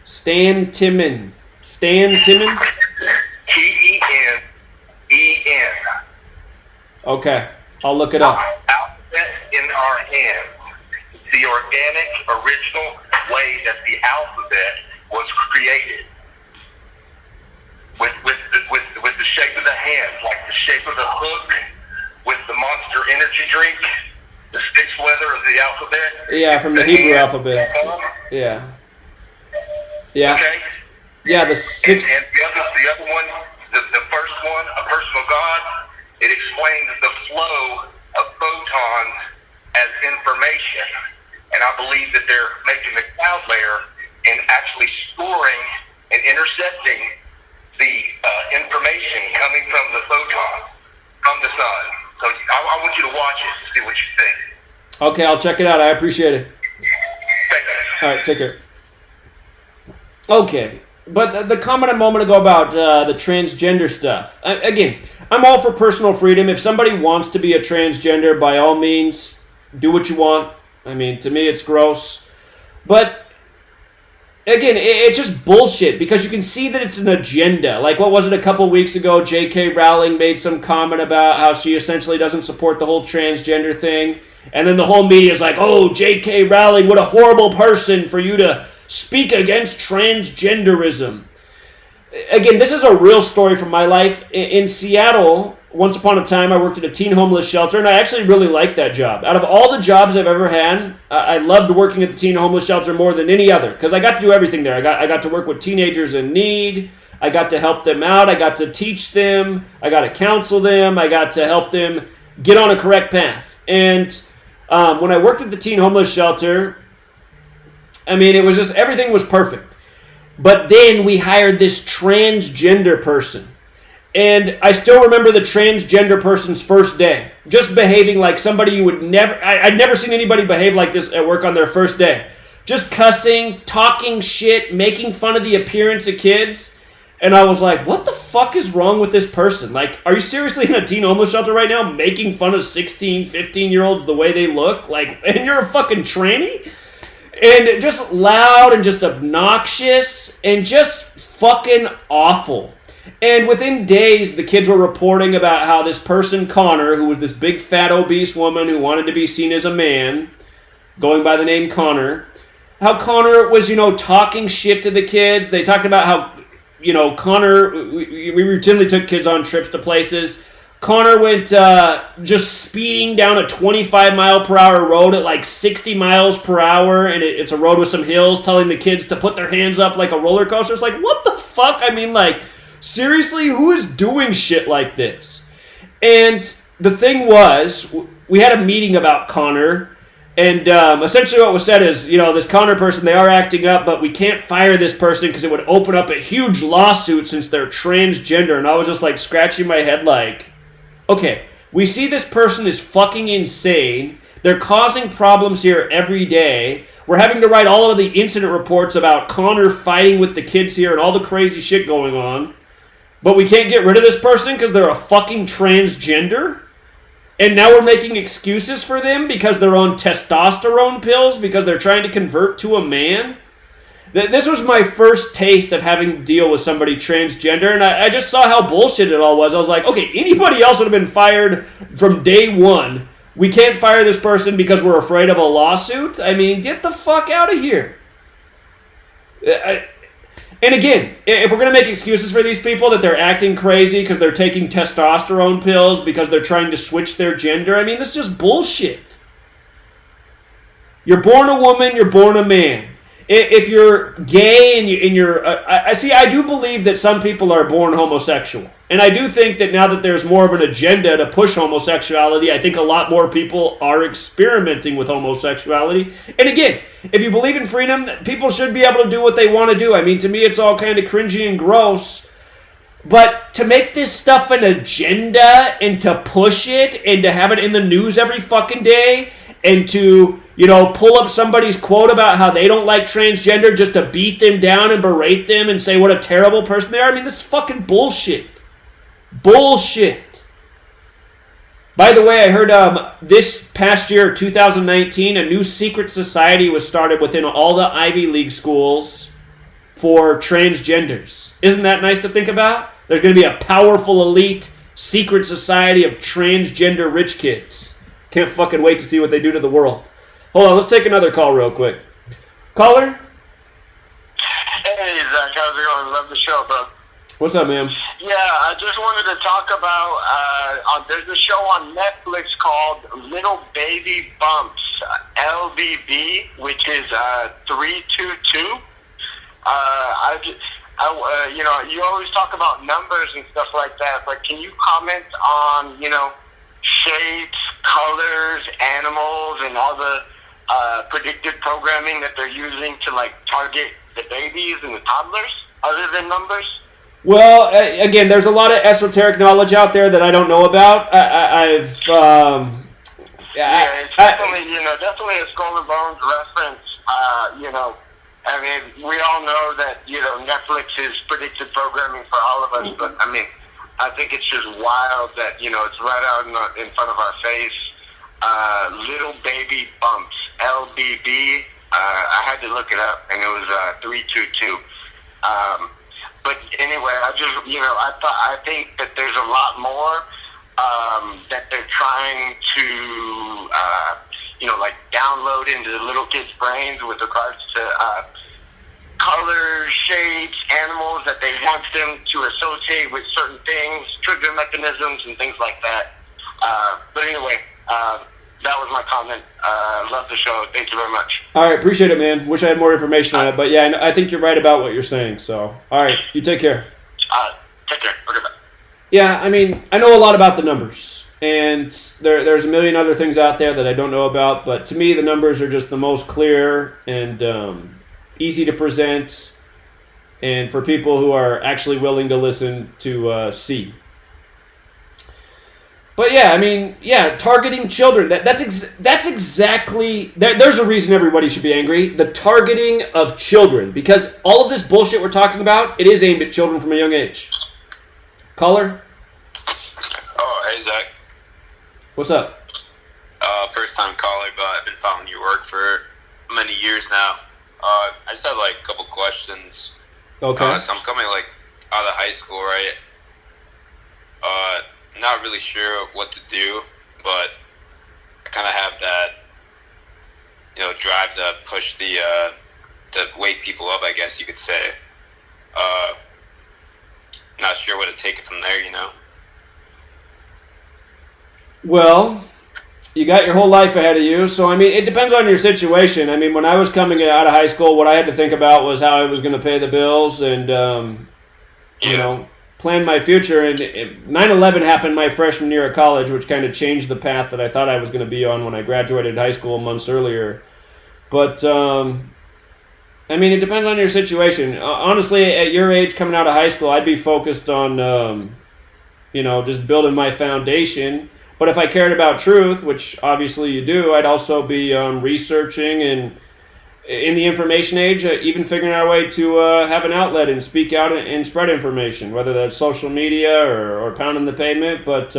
Stan Timmons. Stan Timmons? T-E-N-E-N. Okay, I'll look it up. Alphabet in Our Hands. It's the organic, original way that the alphabet was created. With the shape of the hand, like the shape of the hook, with the Monster Energy drink, the sixth letter of the alphabet. Yeah, from the Hebrew alphabet. Yeah. Yeah. Okay. Yeah, the sixth. And the other one, the first one, A Personal God, it explains the flow of photons as information. And I believe that they're making the cloud layer and actually storing and intercepting the information coming from the photon, from the sun. So I want you to watch it to see what you think. Okay, I'll check it out. I appreciate it. Thank you. All right, take care. Okay, but the comment a moment ago about the transgender stuff. Again, I'm all for personal freedom. If somebody wants to be a transgender, by all means, do what you want. I mean, to me, it's gross. But again, it's just bullshit because you can see that it's an agenda. Like, what was it a couple weeks ago? J.K. Rowling made some comment about how she essentially doesn't support the whole transgender thing. And then the whole media is like, oh, J.K. Rowling, what a horrible person for you to speak against transgenderism. Again, this is a real story from my life. In Seattle, once upon a time, I worked at a teen homeless shelter, and I actually really liked that job. Out of all the jobs I've ever had, I loved working at the teen homeless shelter more than any other, because I got to do everything there. I got to work with teenagers in need. I got to help them out. I got to teach them. I got to counsel them. I got to help them get on a correct path. And when I worked at the teen homeless shelter, I mean, it was just, everything was perfect. But then we hired this transgender person. And I still remember the transgender person's first day. Just behaving like somebody you would never... I'd never seen anybody behave like this at work on their first day. Just cussing, talking shit, making fun of the appearance of kids. And I was like, what the fuck is wrong with this person? Like, are you seriously in a teen homeless shelter right now making fun of 16, 15-year-olds the way they look? Like, and you're a fucking tranny? And just loud and just obnoxious and just fucking awful. And within days, the kids were reporting about how this person, Connor, who was this big, fat, obese woman who wanted to be seen as a man, going by the name Connor, how Connor was, talking shit to the kids. They talked about how, Connor, we routinely took kids on trips to places. Connor went just speeding down a 25-mile-per-hour road at like 60 miles per hour, and it's a road with some hills, telling the kids to put their hands up like a roller coaster. It's like, what the fuck? I mean, like, seriously, who is doing shit like this? And the thing was, we had a meeting about Connor, and essentially what was said is, this Connor person, they are acting up, but we can't fire this person because it would open up a huge lawsuit since they're transgender. And I was just like scratching my head like, okay, we see this person is fucking insane. They're causing problems here every day. We're having to write all of the incident reports about Connor fighting with the kids here and all the crazy shit going on. But we can't get rid of this person because they're a fucking transgender? And now we're making excuses for them because they're on testosterone pills because they're trying to convert to a man? This was my first taste of having to deal with somebody transgender, and I just saw how bullshit it all was. I was like, okay, anybody else would have been fired from day one. We can't fire this person because we're afraid of a lawsuit? I mean, get the fuck out of here. And again, if we're going to make excuses for these people that they're acting crazy because they're taking testosterone pills because they're trying to switch their gender, I mean, this is just bullshit. You're born a woman, you're born a man. If you're gay and you're... I do believe that some people are born homosexual. And I do think that now that there's more of an agenda to push homosexuality, I think a lot more people are experimenting with homosexuality. And again, if you believe in freedom, people should be able to do what they want to do. I mean, to me, it's all kind of cringy and gross. But to make this stuff an agenda and to push it and to have it in the news every fucking day and to, pull up somebody's quote about how they don't like transgender just to beat them down and berate them and say what a terrible person they are. I mean, this is fucking bullshit. Bullshit. By the way, I heard this past year, 2019, a new secret society was started within all the Ivy League schools for transgenders. Isn't that nice to think about? There's going to be a powerful, elite, secret society of transgender rich kids. Can't fucking wait to see what they do to the world. Hold on, let's take another call real quick. Caller? Hey, Zach, how's it going? Love the show, bro. What's up, man? Yeah, I just wanted to talk about, there's a show on Netflix called Little Baby Bumps, LBB, which is 322. You always talk about numbers and stuff like that, but can you comment on, shapes, colors, animals, and all the predictive programming that they're using to, target the babies and the toddlers, other than numbers? Well, again, there's a lot of esoteric knowledge out there that I don't know about. It's definitely, definitely a Skull and Bones reference. I mean, we all know that, Netflix is predictive programming for all of us, but, I mean, I think it's just wild that, it's right out in front of our face. Little Baby Bumps, LBB. I had to look it up, and it was 322. But anyway, I think that there's a lot more that they're trying to, download into the little kids' brains with regards to colors, shapes, animals that they want them to associate with certain things, trigger mechanisms, and things like that. But anyway, that was my comment. Love the show. Thank you very much. All right, appreciate it, man. Wish I had more information on it, but yeah, I think you're right about what you're saying. So, all right, you take care. Take care. Okay, bye. Yeah, I mean, I know a lot about the numbers, and there's a million other things out there that I don't know about, but to me, the numbers are just the most clear and easy to present, and for people who are actually willing to listen to see. But yeah, I mean, targeting children, that's exactly, there's a reason everybody should be angry. The targeting of children, because all of this bullshit we're talking about, it is aimed at children from a young age. Caller? Oh, hey, Zach. What's up? First time caller, but I've been following your work for many years now. I just have a couple questions. Okay. So I'm coming out of high school, right? Not really sure what to do, but I kind of have that, drive to push to wake people up, I guess you could say. Not sure where to take it from there, Well, you got your whole life ahead of you, so I mean, it depends on your situation. I mean, when I was coming out of high school, what I had to think about was how I was going to pay the bills and, plan my future. And 9/11 happened my freshman year of college, which kind of changed the path that I thought I was going to be on when I graduated high school months earlier. But, I mean, it depends on your situation. Honestly, at your age, coming out of high school, I'd be focused on, just building my foundation. But if I cared about truth, which obviously you do, I'd also be researching and in the information age, even figuring out a way to have an outlet and speak out and spread information, whether that's social media or pounding the pavement. But,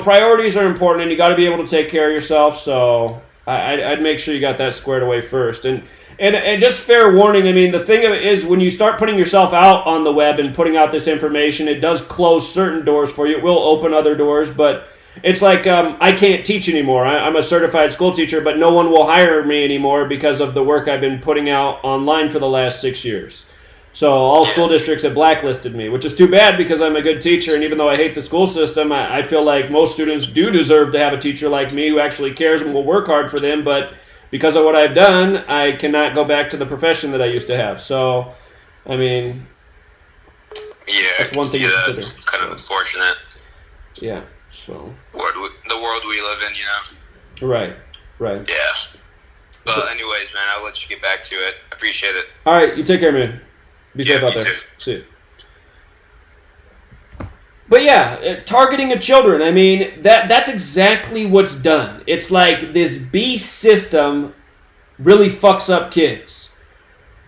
priorities are important, and you got to be able to take care of yourself. So I'd make sure you got that squared away first. And just fair warning, I mean, the thing of it is when you start putting yourself out on the web and putting out this information, it does close certain doors for you. It will open other doors, but it's like I can't teach anymore. I'm a certified school teacher, but no one will hire me anymore because of the work I've been putting out online for the last 6 years. So all school districts have blacklisted me, which is too bad because I'm a good teacher, and even though I hate the school system, I feel like most students do deserve to have a teacher like me who actually cares and will work hard for them, but because of what I've done, I cannot go back to the profession that I used to have. So, I mean, that's one thing to consider. It's kind of unfortunate. Yeah, so. The world we live in, Right. Yeah. But anyways, man, I'll let you get back to it. Appreciate it. All right, you take care, man. Be safe out there. Too. See you. But yeah, targeting of children. I mean, that's exactly what's done. It's like this beast system really fucks up kids.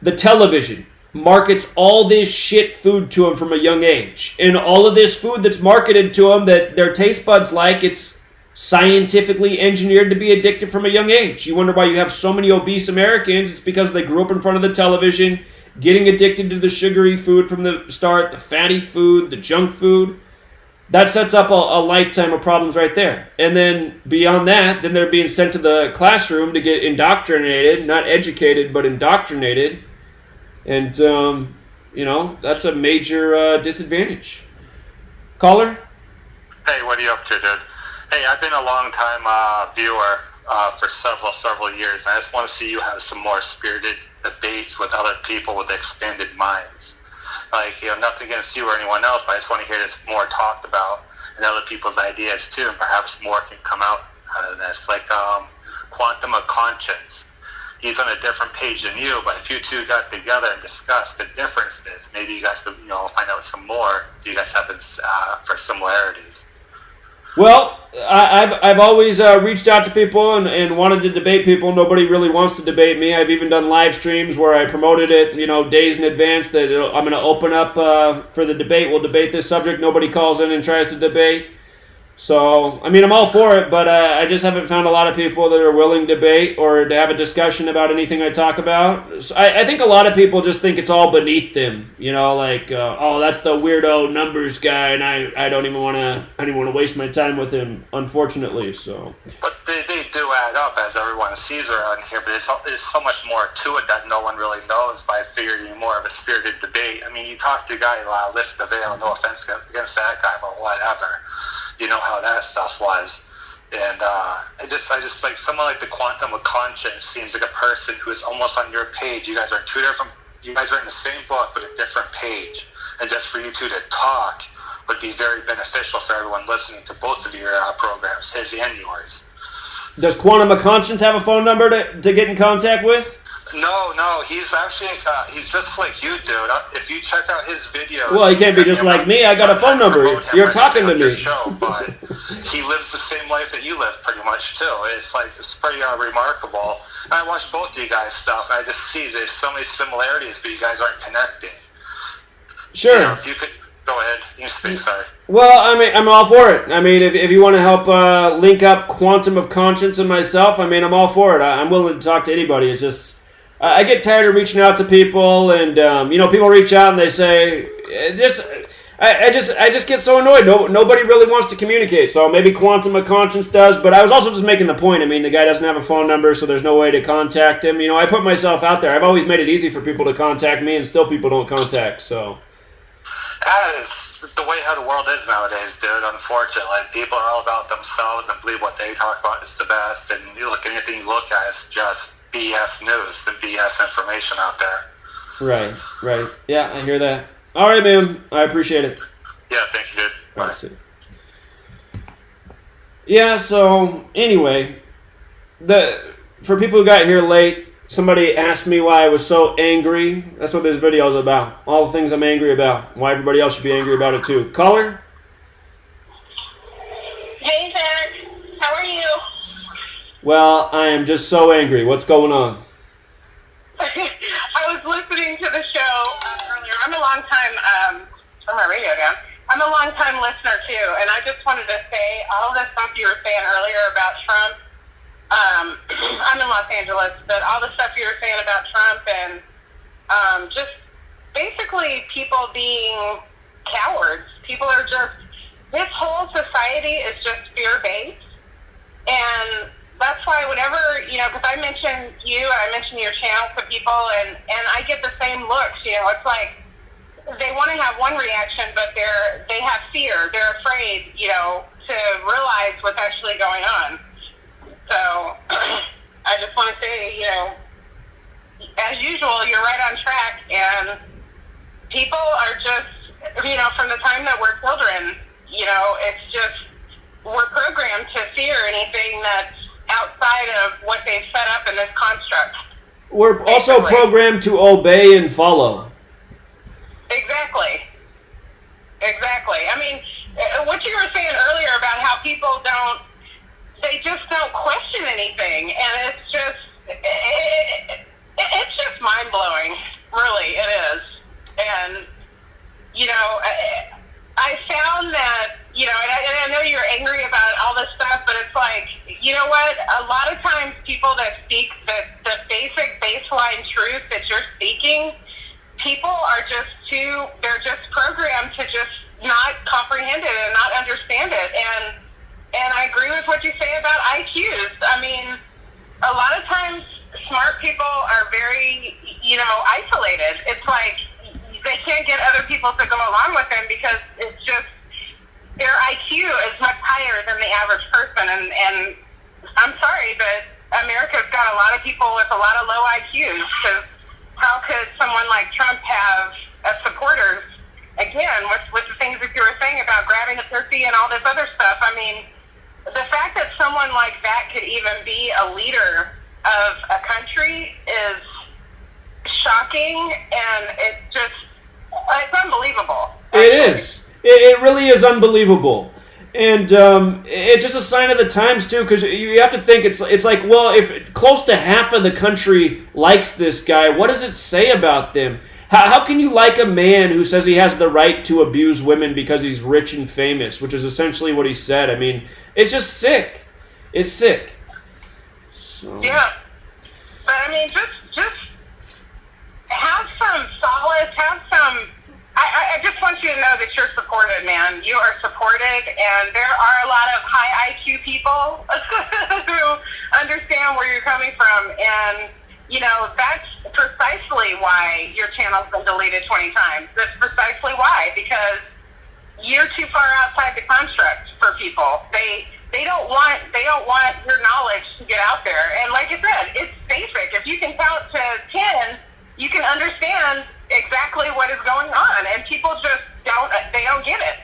The television markets all this shit food to them from a young age. And all of this food that's marketed to them that their taste buds like, it's scientifically engineered to be addictive from a young age. You wonder why you have so many obese Americans. It's because they grew up in front of the television, getting addicted to the sugary food from the start, the fatty food, the junk food. That sets up a lifetime of problems right there. And then beyond that, then they're being sent to the classroom to get indoctrinated, not educated, but indoctrinated. And, that's a major disadvantage. Caller? Hey, what are you up to, dude? Hey, I've been a long-time viewer for several years, and I just want to see you have some more spirited debates with other people with expanded minds. Like, nothing against you or anyone else, but I just want to hear this more talked about and other people's ideas too, and perhaps more can come out of this. Like quantum of conscience. He's on a different page than you, but if you two got together and discussed the differences, maybe you guys could, find out some more. Do you guys have for similarities? Well, I've always reached out to people and wanted to debate people. Nobody really wants to debate me. I've even done live streams where I promoted it, days in advance that I'm going to open up for the debate. We'll debate this subject. Nobody calls in and tries to debate. So, I'm all for it, but I just haven't found a lot of people that are willing to debate or to have a discussion about anything I talk about. So I think a lot of people just think it's all beneath them, that's the weirdo numbers guy, and I don't even want to waste my time with him, unfortunately. So, but they do add up, as everyone sees around here. But there's so much more to it that no one really knows. But I figured you're more of a spirited debate. You talk to a guy lift the veil. No offense against that guy, but whatever. You know how that stuff was. And I just like someone like the quantum of conscience seems like a person who is almost on your page. You guys are in the same book but a different page. And just for you two to talk would be very beneficial for everyone listening to both of your programs, his and yours. Does quantum of conscience have a phone number to get in contact with? No, he's actually, he's just like you, dude. If you check out his videos... Well, he can't be just like me. I got a phone number. You're talking to me. Show, but he lives the same life that you live, pretty much, too. It's pretty remarkable. And I watch both of you guys' stuff, and I just see there's so many similarities, but you guys aren't connecting. Sure. If you could... Go ahead. You speak, sorry. Well, I'm all for it. If you want to help link up quantum of conscience and myself, I'm all for it. I'm willing to talk to anybody. It's just... I get tired of reaching out to people, and people reach out and they say, I just get so annoyed. Nobody really wants to communicate. So maybe quantum of conscience does, but I was also just making the point. The guy doesn't have a phone number, so there's no way to contact him. I put myself out there. I've always made it easy for people to contact me, and still people don't contact. So that is the way how the world is nowadays, dude. Unfortunately, people are all about themselves and believe what they talk about is the best. And anything you look at is just BS news and BS information out there. Right. Yeah, I hear that. All right, man. I appreciate it. Yeah, thank you, dude. Bye. See. Yeah, so anyway, for people who got here late, somebody asked me why I was so angry. That's what this video is about. All the things I'm angry about. Why everybody else should be angry about it too. Caller? Hey, Zach. How are you? Well, I am just so angry. What's going on? I was listening to the show earlier. I'm a long time, turn my radio down. I'm a long time listener too, and I just wanted to say all the stuff you were saying earlier about Trump. I'm in Los Angeles, but all the stuff you were saying about Trump and just basically people being cowards. People are just, this whole society is just fear-based, and that's why whenever, because I mention you, I mention your channel to people, and I get the same looks, it's like they want to have one reaction, but they have fear. They're afraid, to realize what's actually going on. So I just want to say, as usual, you're right on track, and people are just, from the time that we're children, it's just, we're programmed to fear anything that's outside of what they've set up in this construct. We're also programmed to obey and follow. Exactly. saying earlier about how people they just don't question anything, and it's just mind blowing. Really, it is. And I found that and I know you're angry about all this stuff, but it's like, you know what? A lot of times, people that speak the basic baseline truth that you're speaking, people are they're just programmed to just not comprehend it and not understand it. And I agree with what you say about IQs. I mean, a lot of times smart people are very, isolated. It's like they can't get other people to go along with them because it's just their IQ is much higher than the average person. And I'm sorry, but America's got a lot of people with a lot of low IQs. Because how could someone like Trump have supporters, again, with the things that you were saying about grabbing a pussy and all this other stuff? I mean, the fact that someone like that could even be a leader of a country is shocking, and it's unbelievable. It is. It really is unbelievable. And it's just a sign of the times, too, because you have to think, it's like, well, if close to half of the country likes this guy, what does it say about them? How can you like a man who says he has the right to abuse women because he's rich and famous, which is essentially what he said? I mean, it's just sick. It's sick. So. Yeah. But, I mean, just have some solace, have some... I just want you to know that you're supported, man. You are supported, and there are a lot of high IQ people who understand where you're coming from, and, that's precisely why your channel's been deleted 20 times. That's precisely why, because you're too far outside the construct for people. They don't want your knowledge to get out there, and like I said, it's basic. If you can count to 10, you can understand exactly what is going on, and people just don't get it.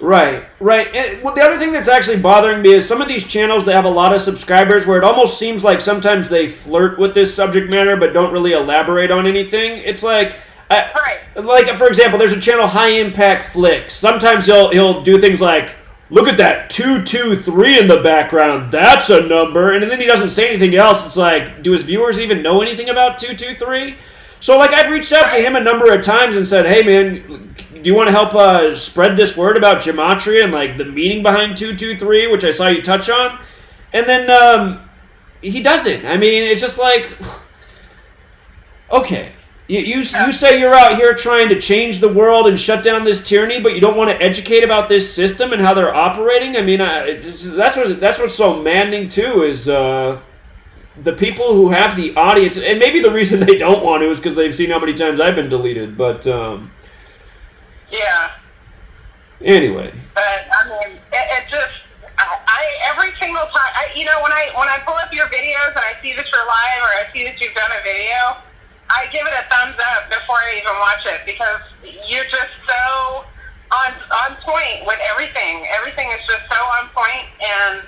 Right. And, well, the other thing that's actually bothering me is some of these channels that have a lot of subscribers where it almost seems like sometimes they flirt with this subject matter but don't really elaborate on anything. It's like, like for example, there's a channel, High Impact Flicks. Sometimes he'll do things like, look at that 223 in the background, that's a number, and then he doesn't say anything else. It's like, do his viewers even know anything about 223? So, like, I've reached out to him a number of times and said, hey, man, do you want to help spread this word about gematria and, like, the meaning behind 223, which I saw you touch on? And then he doesn't. I mean, it's just like, okay, you say you're out here trying to change the world and shut down this tyranny, but you don't want to educate about this system and how they're operating? I mean, that's what's so maddening, too, is... the people who have the audience, and maybe the reason they don't want to is because they've seen how many times I've been deleted, but, yeah. Anyway. But, I mean, it just, every single time, when I pull up your videos and I see that you're live or I see that you've done a video, I give it a thumbs up before I even watch it, because you're just so on point with everything. Everything is just so on point, and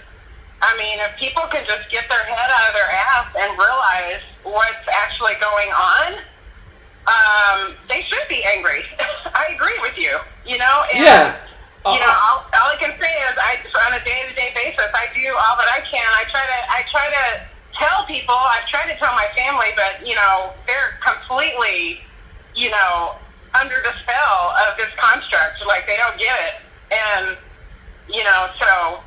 I mean, if people could just get their head out of their ass and realize what's actually going on, they should be angry. I agree with you, And, yeah. All I can say is, on a day-to-day basis, I do all that I can. I try to tell people. I've tried to tell my family, but they're completely, under the spell of this construct. Like, they don't get it, and so.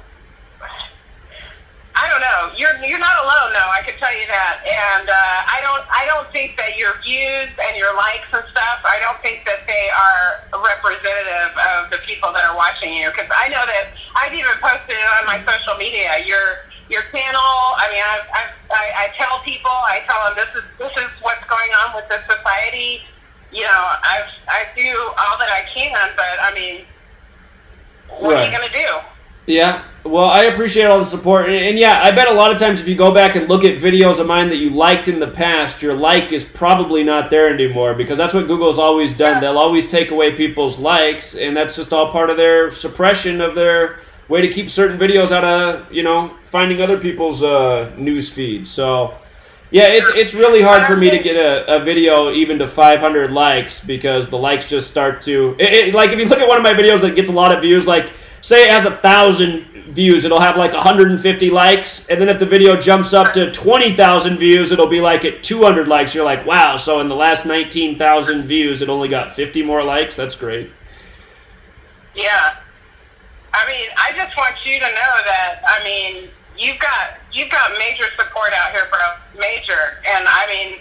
I don't know. You're not alone, though. I can tell you that. And I don't think that your views and your likes and stuff, I don't think that they are representative of the people that are watching you. Because I know that I've even posted it on my social media. Your channel. I mean, I tell people. I tell them this is what's going on with this society. I do all that I can, but I mean, what are you gonna do? Yeah, well, I appreciate all the support, and yeah, I bet a lot of times if you go back and look at videos of mine that you liked in the past, your like is probably not there anymore, because that's what Google's always done. Yeah. They'll always take away people's likes, and that's just all part of their suppression of their way to keep certain videos out of, finding other people's news feed. So, Yeah, it's really hard for me to get a video even to 500 likes because the likes just start to... like, if you look at one of my videos that gets a lot of views, like, say it has 1,000 views, it'll have like 150 likes, and then if the video jumps up to 20,000 views, it'll be like at 200 likes. You're like, wow, so in the last 19,000 views, it only got 50 more likes? That's great. Yeah. I mean, I just want you to know that, I mean, you've got major support out here, bro. Major. And I mean,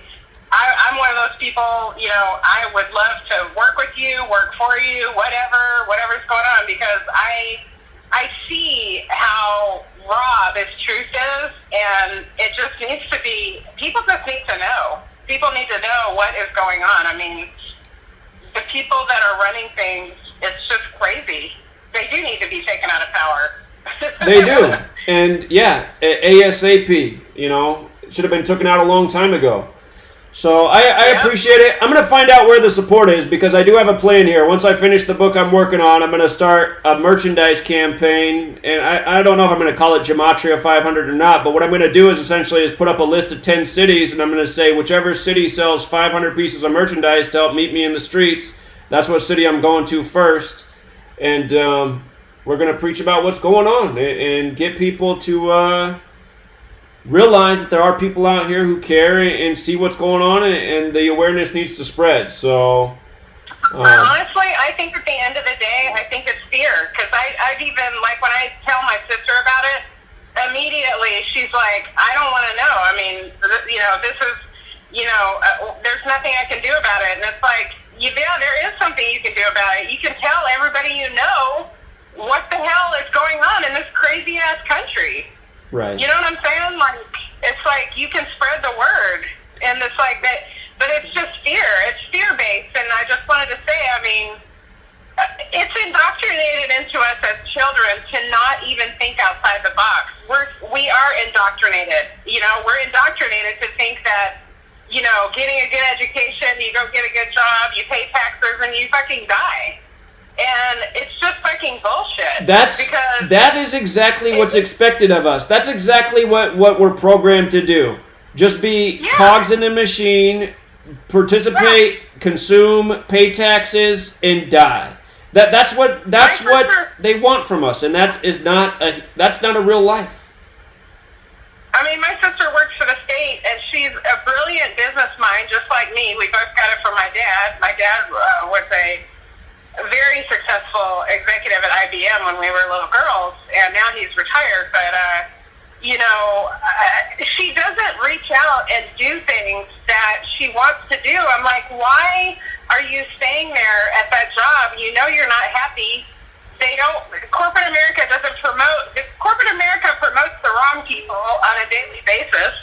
I'm one of those people, you know, I would love to work with you, work for you, whatever's going on, because I see how raw this truth is, and it just needs to be, people just need to know. People need to know what is going on. I mean, the people that are running things, it's just crazy. They do need to be taken out of power. They do. And yeah, ASAP, you know, it should have been taken out a long time ago. So I appreciate it. I'm going to find out where the support is because I do have a plan here. Once I finish the book I'm working on, I'm going to start a merchandise campaign. And I don't know if I'm going to call it Gematria 500 or not, but what I'm going to do is essentially put up a list of 10 cities, and I'm going to say whichever city sells 500 pieces of merchandise to help meet me in the streets, that's what city I'm going to first. And we're going to preach about what's going on and get people to realize that there are people out here who care and see what's going on, and the awareness needs to spread. So, honestly, I think at the end of the day, I think it's fear. Because I've even, like, when I tell my sister about it, immediately she's like, I don't want to know. I mean, you know, this is, you know, there's nothing I can do about it. And it's like, yeah, there is something you can do about it. You can tell everybody you know what the hell is going on in this crazy ass country. right. You know what I'm saying? Like, it's like you can spread the word, and it's like that. But it's just fear. It's fear-based, and I just wanted to say, I mean, it's indoctrinated into us as children to not even think outside the box. We are indoctrinated. You know, we're indoctrinated to think that, you know, getting a good education, you go get a good job, you pay taxes, and you fucking die. And it's just fucking bullshit. That is exactly what's expected of us. That's exactly what we're programmed to do. Just be cogs in a machine, participate, consume, pay taxes, and die. That's what they want from us, and that's not a real life. I mean, my sister works for the state, and she's a brilliant business mind, just like me. We both got it from my dad. My dad was a very successful executive at IBM when we were little girls, and now he's retired. But, you know, she doesn't reach out and do things that she wants to do. I'm like, why are you staying there at that job? You know you're not happy. Corporate America promotes the wrong people on a daily basis.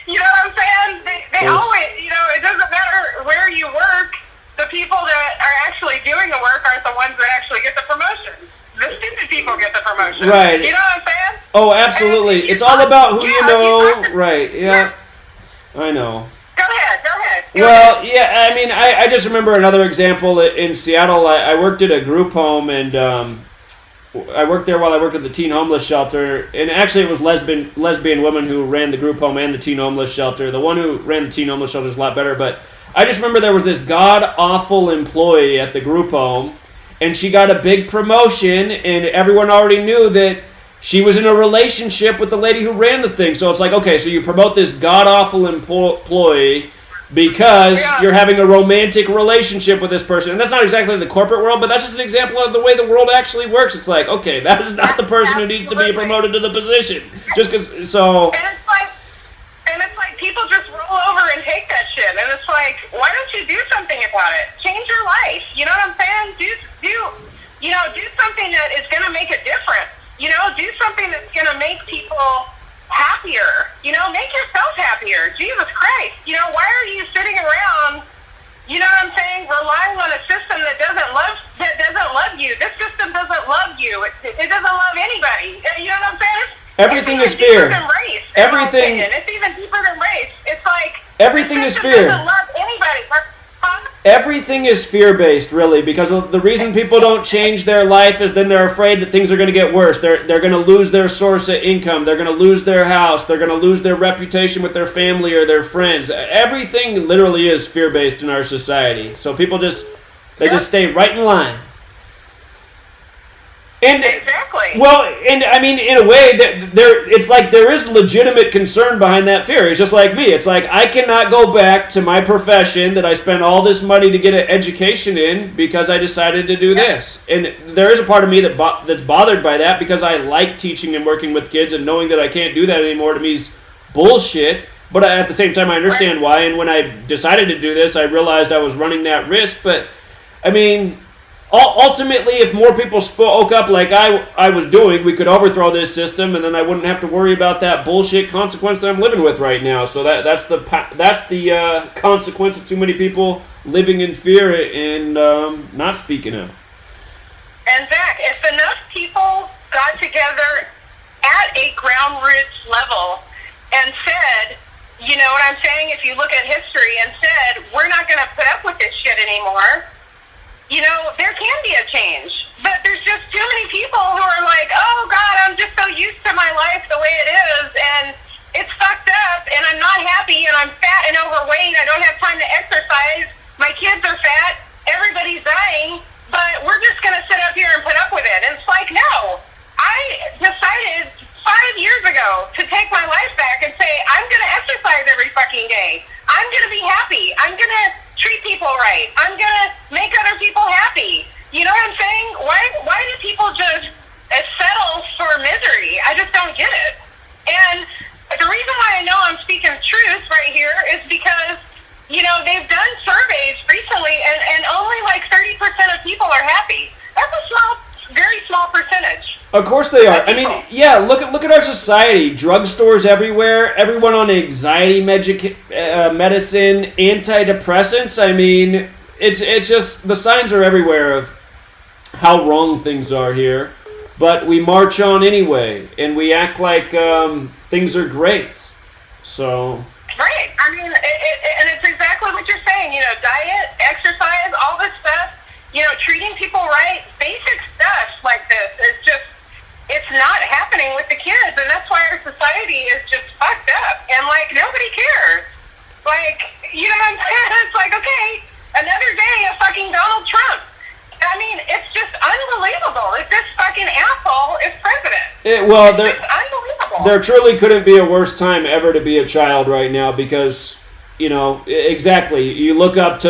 You know what I'm saying? They always, you know, it doesn't matter where you work. The people that are actually doing the work aren't the ones that actually get the promotion. The stupid people get the promotion. Right. You know what I'm saying? Oh, absolutely. It's all about who you know. Right, yeah. I know. Go ahead. Well, yeah, I mean, I just remember another example in Seattle. I worked at a group home, and I worked there while I worked at the teen homeless shelter. And actually, it was lesbian women who ran the group home and the teen homeless shelter. The one who ran the teen homeless shelter is a lot better, but I just remember there was this god-awful employee at the group home, and she got a big promotion, and everyone already knew that she was in a relationship with the lady who ran the thing. So it's like, okay, so you promote this god-awful employee because you're having a romantic relationship with this person. And that's not exactly the corporate world, but that's just an example of the way the world actually works. It's like, okay, that is not the person who needs to be promoted to the position. Just because, so... And it's like people just roll over and take that shit. And it's like, why don't you do something about it? Change your life. You know what I'm saying? Do something that is going to make a difference. You know, do something that's going to make people happier. You know, make yourself happier. Jesus Christ. You know, why are you sitting around, you know what I'm saying, relying on a system that doesn't love you? This system doesn't love you. It doesn't love anybody. You know what I'm saying? Everything is fear. Everything. It's even deeper than race. It's like everything is fear. Doesn't love anybody. Huh? Everything is fear-based, really, because the reason people don't change their life is then they're afraid that things are going to get worse. They're going to lose their source of income. They're going to lose their house. They're going to lose their reputation with their family or their friends. Everything literally is fear-based in our society. So people just stay right in line. And exactly. Well, and I mean, in a way, it's like there is legitimate concern behind that fear. It's just like me. It's like I cannot go back to my profession that I spent all this money to get an education in because I decided to do this. And there is a part of me that's bothered by that because I like teaching and working with kids, and knowing that I can't do that anymore to me is bullshit. But at the same time, I understand why. And when I decided to do this, I realized I was running that risk. But I mean, ultimately, if more people spoke up like I was doing, we could overthrow this system, and then I wouldn't have to worry about that bullshit consequence that I'm living with right now. So that's the consequence of too many people living in fear and not speaking out. And Zach, if enough people got together at a ground roots level and said, you know what I'm saying? If you look at history and said, we're not going to put up with this shit anymore, you know, there can be a change. But there's just too many people who are like, oh, God, I'm just so used to my life the way it is, and it's fucked up, and I'm not happy, and I'm fat and overweight, I don't have time to exercise, my kids are fat, everybody's dying, but we're just going to sit up here and put up with it. And it's like, no. I decided 5 years ago to take my life back and say, I'm going to exercise every fucking day. I'm going to be happy. I'm going to treat people right. I'm going to make other people happy. You know what I'm saying? Why do people just settle for misery? I just don't get it. And the reason why I know I'm speaking truth right here is because, you know, they've done surveys recently, and only like 30% of people are happy. That's a very small percentage. Of course they are. I mean, yeah, look at our society. Drugstores everywhere. Everyone on anxiety medicine, antidepressants. I mean, it's just the signs are everywhere of how wrong things are here. But we march on anyway, and we act like things are great. So. Right. I mean, and it's exactly what you're saying. You know, diet, exercise, all this stuff. You know, treating people right, basic stuff like this is just. It's not happening with the kids, and that's why our society is just fucked up. And, like, nobody cares. Like, you know what I'm saying? It's like, okay, another day of fucking Donald Trump. I mean, it's just unbelievable that this fucking asshole is president. It's unbelievable. There truly couldn't be a worse time ever to be a child right now because, you know, exactly. You look up to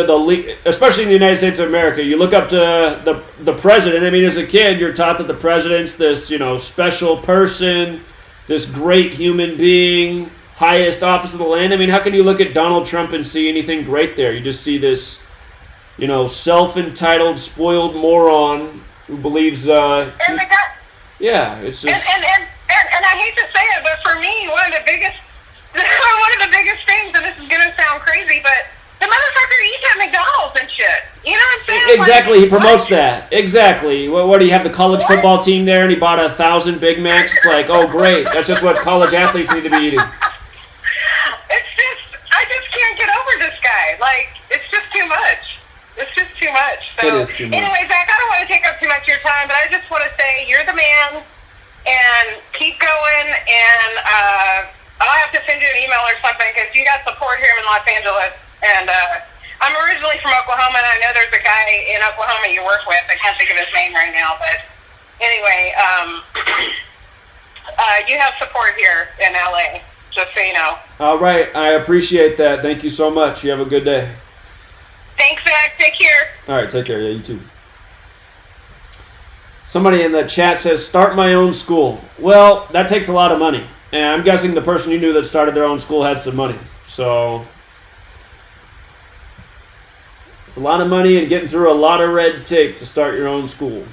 especially in the United States of America, you look up to the president. I mean, as a kid, you're taught that the president's this, you know, special person, this great human being, highest office of the land. I mean, how can you look at Donald Trump and see anything great there? You just see this, you know, self-entitled, spoiled moron who believes. Yeah, it's just. And I hate to say it, but for me, one of the biggest things, and this is gonna sound crazy, but the motherfucker eats at McDonald's and shit. You know what I'm saying? Exactly, like, he promotes that. Exactly. What do you have the college football team there, and he bought 1,000 Big Macs? It's like, oh great, that's just what college athletes need to be eating. I just can't get over this guy. Like, it's just too much. It's just too much. So, it is too much. Anyway, Zach, I don't want to take up too much of your time, but I just want to say you're the man, and keep going, and I'll have to send you an email or something because you got support here in Los Angeles. And I'm originally from Oklahoma, and I know there's a guy in Oklahoma you work with. I can't think of his name right now, but anyway, you have support here in LA, just so you know. All right, I appreciate that. Thank you so much. You have a good day. Thanks, Zach. Take care. All right, take care. Yeah, you too. Somebody in the chat says, start my own school. Well, that takes a lot of money. And I'm guessing the person you knew that started their own school had some money. So it's a lot of money and getting through a lot of red tape to start your own school.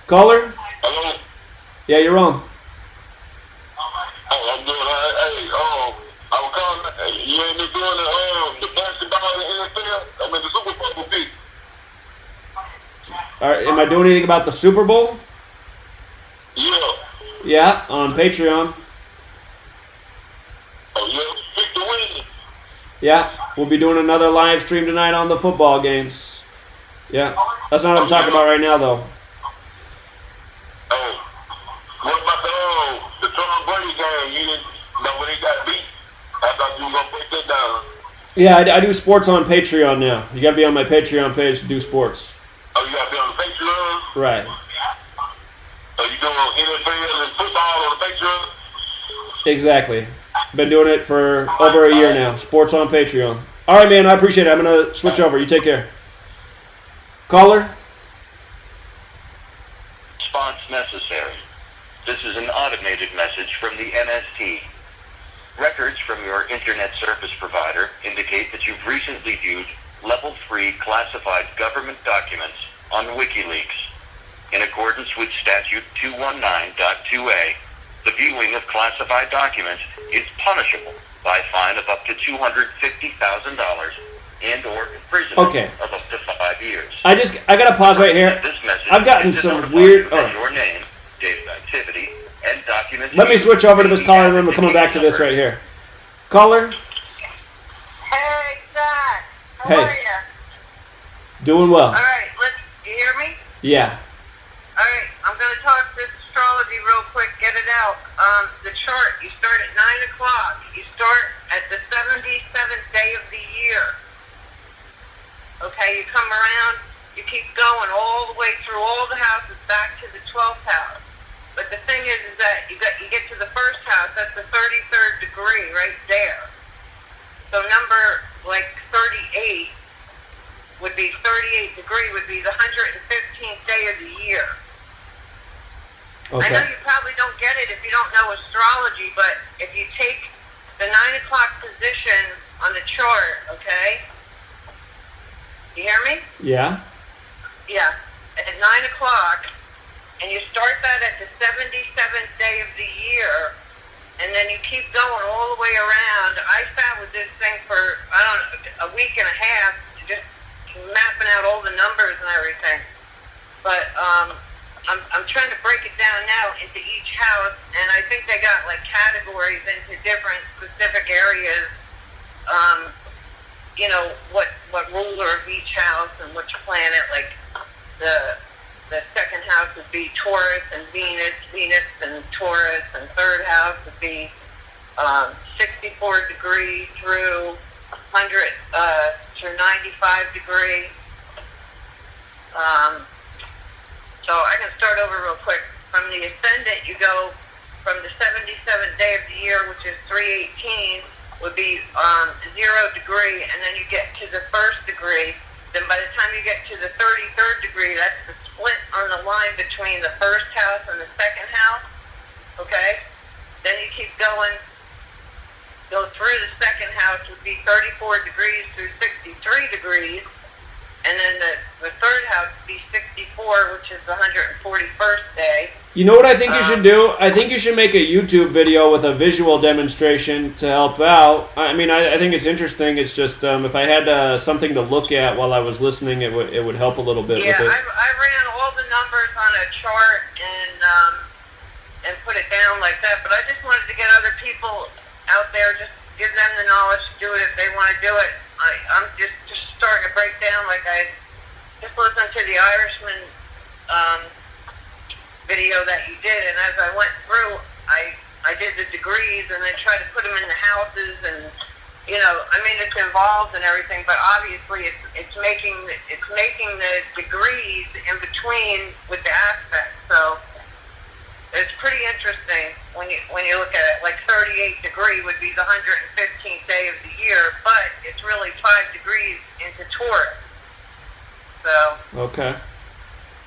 Caller? Hello? Yeah, you're on. Oh, I'm doing all right. Hey, I was calling. You ain't been doing the basketball in the NFL? I mean, the Super Bowl pick. All right, am I doing anything about the Super Bowl? Yeah. Yeah, on Patreon. Oh, yeah. Pick the win. Yeah. We'll be doing another live stream tonight on the football games. Yeah, that's not what I'm talking about right now, though. Oh, what about the Tom Brady game? You didn't know when he got beat? I thought you were going to break that down. Yeah, I do sports on Patreon now. You got to be on my Patreon page to do sports. Oh, you got to be on the Patreon? Right. So you doing NFL and football on the Patreon? Exactly. Been doing it for over a year now. Sports on Patreon. All right, man. I appreciate it. I'm going to switch over. You take care. Caller? Response necessary. This is an automated message from the NST. Records from your internet service provider indicate that you've recently viewed Level 3 classified government documents on WikiLeaks. In accordance with Statute 219.2a, the viewing of classified documents is punishable by a fine of up to $250,000 and or imprisonment of up to 5 years. I gotta pause right here. This message I've gotten is to some notify weird. you that your name, date of activity, and documents. Let me switch over to this caller, and then we're coming back to this right here. Caller? Hey, Zach. How Hey. are you? Doing well. All right, you hear me? Yeah. All right, I'm going to talk this astrology real quick, get it out. The chart, you start at 9 o'clock. You start at the 77th day of the year. Okay, you come around, you keep going all the way through all the houses back to the 12th house. But the thing is that you get to the first house, that's the 33rd degree right there. So number like 38 would be 38 degree would be the 115th day of the year. Okay. I know you probably don't get it if you don't know astrology, but if you take the 9 o'clock position on the chart, okay? You hear me? Yeah. Yeah. At 9 o'clock, and you start that at the 77th day of the year, and then you keep going all the way around. I sat with this thing for, a week and a half, just mapping out all the numbers and everything. But I'm trying to break it down now into each house, and I think they got like categories into different specific areas. You know, what ruler of each house and which planet, like the second house would be Taurus and Venus and Taurus, and third house would be 64 degree through 100 through 95 degree. So I can start over real quick. From the ascendant, you go from the 77th day of the year, which is 318, would be 0 degree, and then you get to the first degree. Then by the time you get to the 33rd degree, that's the split on the line between the first house and the second house, okay? Then you keep going, go through the second house would be 34 degrees through 63 degrees, and then the third house would be 64, which is the 141st day. You know what I think you should do? I think you should make a YouTube video with a visual demonstration to help out. I mean, I think it's interesting. It's just if I had something to look at while I was listening, it would help a little bit with it. Yeah, I ran all the numbers on a chart and put it down like that. But I just wanted to get other people out there, just give them the knowledge to do it if they want to do it. I'm just starting to break down. Like I just listened to the Irishman video that you did, and as I went through, I did the degrees and then tried to put them in the houses, and you know, I mean, it's involved and everything, but obviously it's making the degrees in between with the aspects. So it's pretty interesting when you look at it. Like 38 degree would be the 115th day of the year, but it's really 5 degrees into Taurus. So Okay.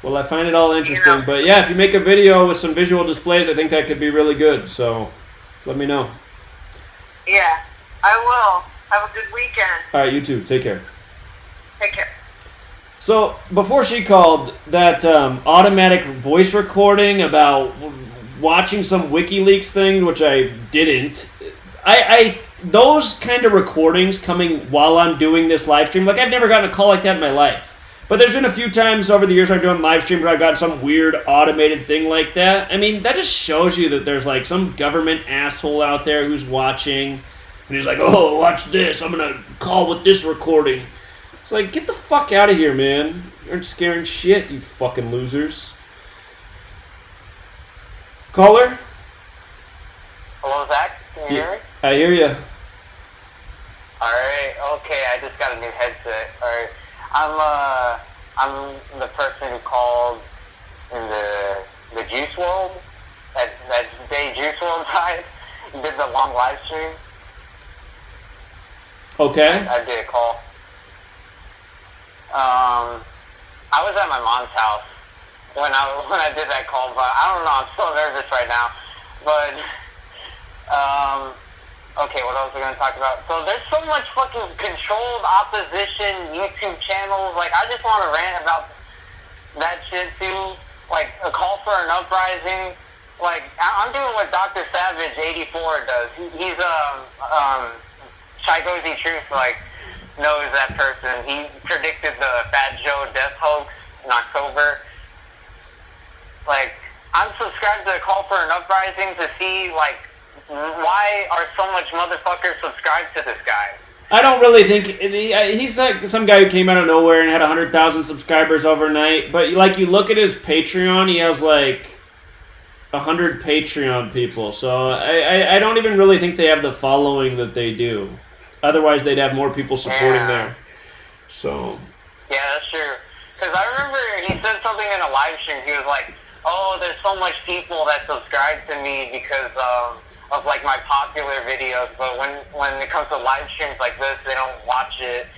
Well, I find it all interesting. You know. But yeah, if you make a video with some visual displays, I think that could be really good. So let me know. yeah, I will. Have a good weekend. All right, you too. Take care. Take care. So before she called, that automatic voice recording about watching some WikiLeaks thing, which I didn't. I those kind of recordings coming while I'm doing this live stream, like I've never gotten a call like that in my life. But there's been a few times over the years I'm doing live streams where I've gotten some weird automated thing like that. I mean, that just shows you that there's like some government asshole out there who's watching. And he's like, oh, watch this. I'm going to call with this recording. It's like, get the fuck out of here, man. You aren't scaring shit, you fucking losers. Caller? Hello, Zach? Can you hear me? I hear you. Alright, okay, I just got a new headset. Alright. I'm the person who called in the Juice World. That day Juice World died. Did the long live stream. Okay. I did a call. I was at my mom's house when I did that call, but I don't know, I'm still nervous right now. But okay, what else are we gonna talk about? So there's so much fucking controlled opposition YouTube channels. Like, I just want to rant about that shit too. Like, a call for an uprising. Like, I'm doing what Dr. Savage 84 does. He's Chigozy Truth, like, knows that person. He predicted the Fat Joe death hoax in October. Like, I'm subscribed to a call for an uprising to see, like, why are so much motherfuckers subscribed to this guy? I don't really think he's like some guy who came out of nowhere and had 100,000 subscribers overnight. But like, you look at his Patreon, he has like 100 Patreon people. So I don't even really think they have the following that they do. Otherwise, they'd have more people supporting there. So yeah, that's true. Because I remember he said something in a live stream. He was like, "Oh, there's so much people that subscribe to me because of like my popular videos, but when it comes to live streams like this, they don't watch it."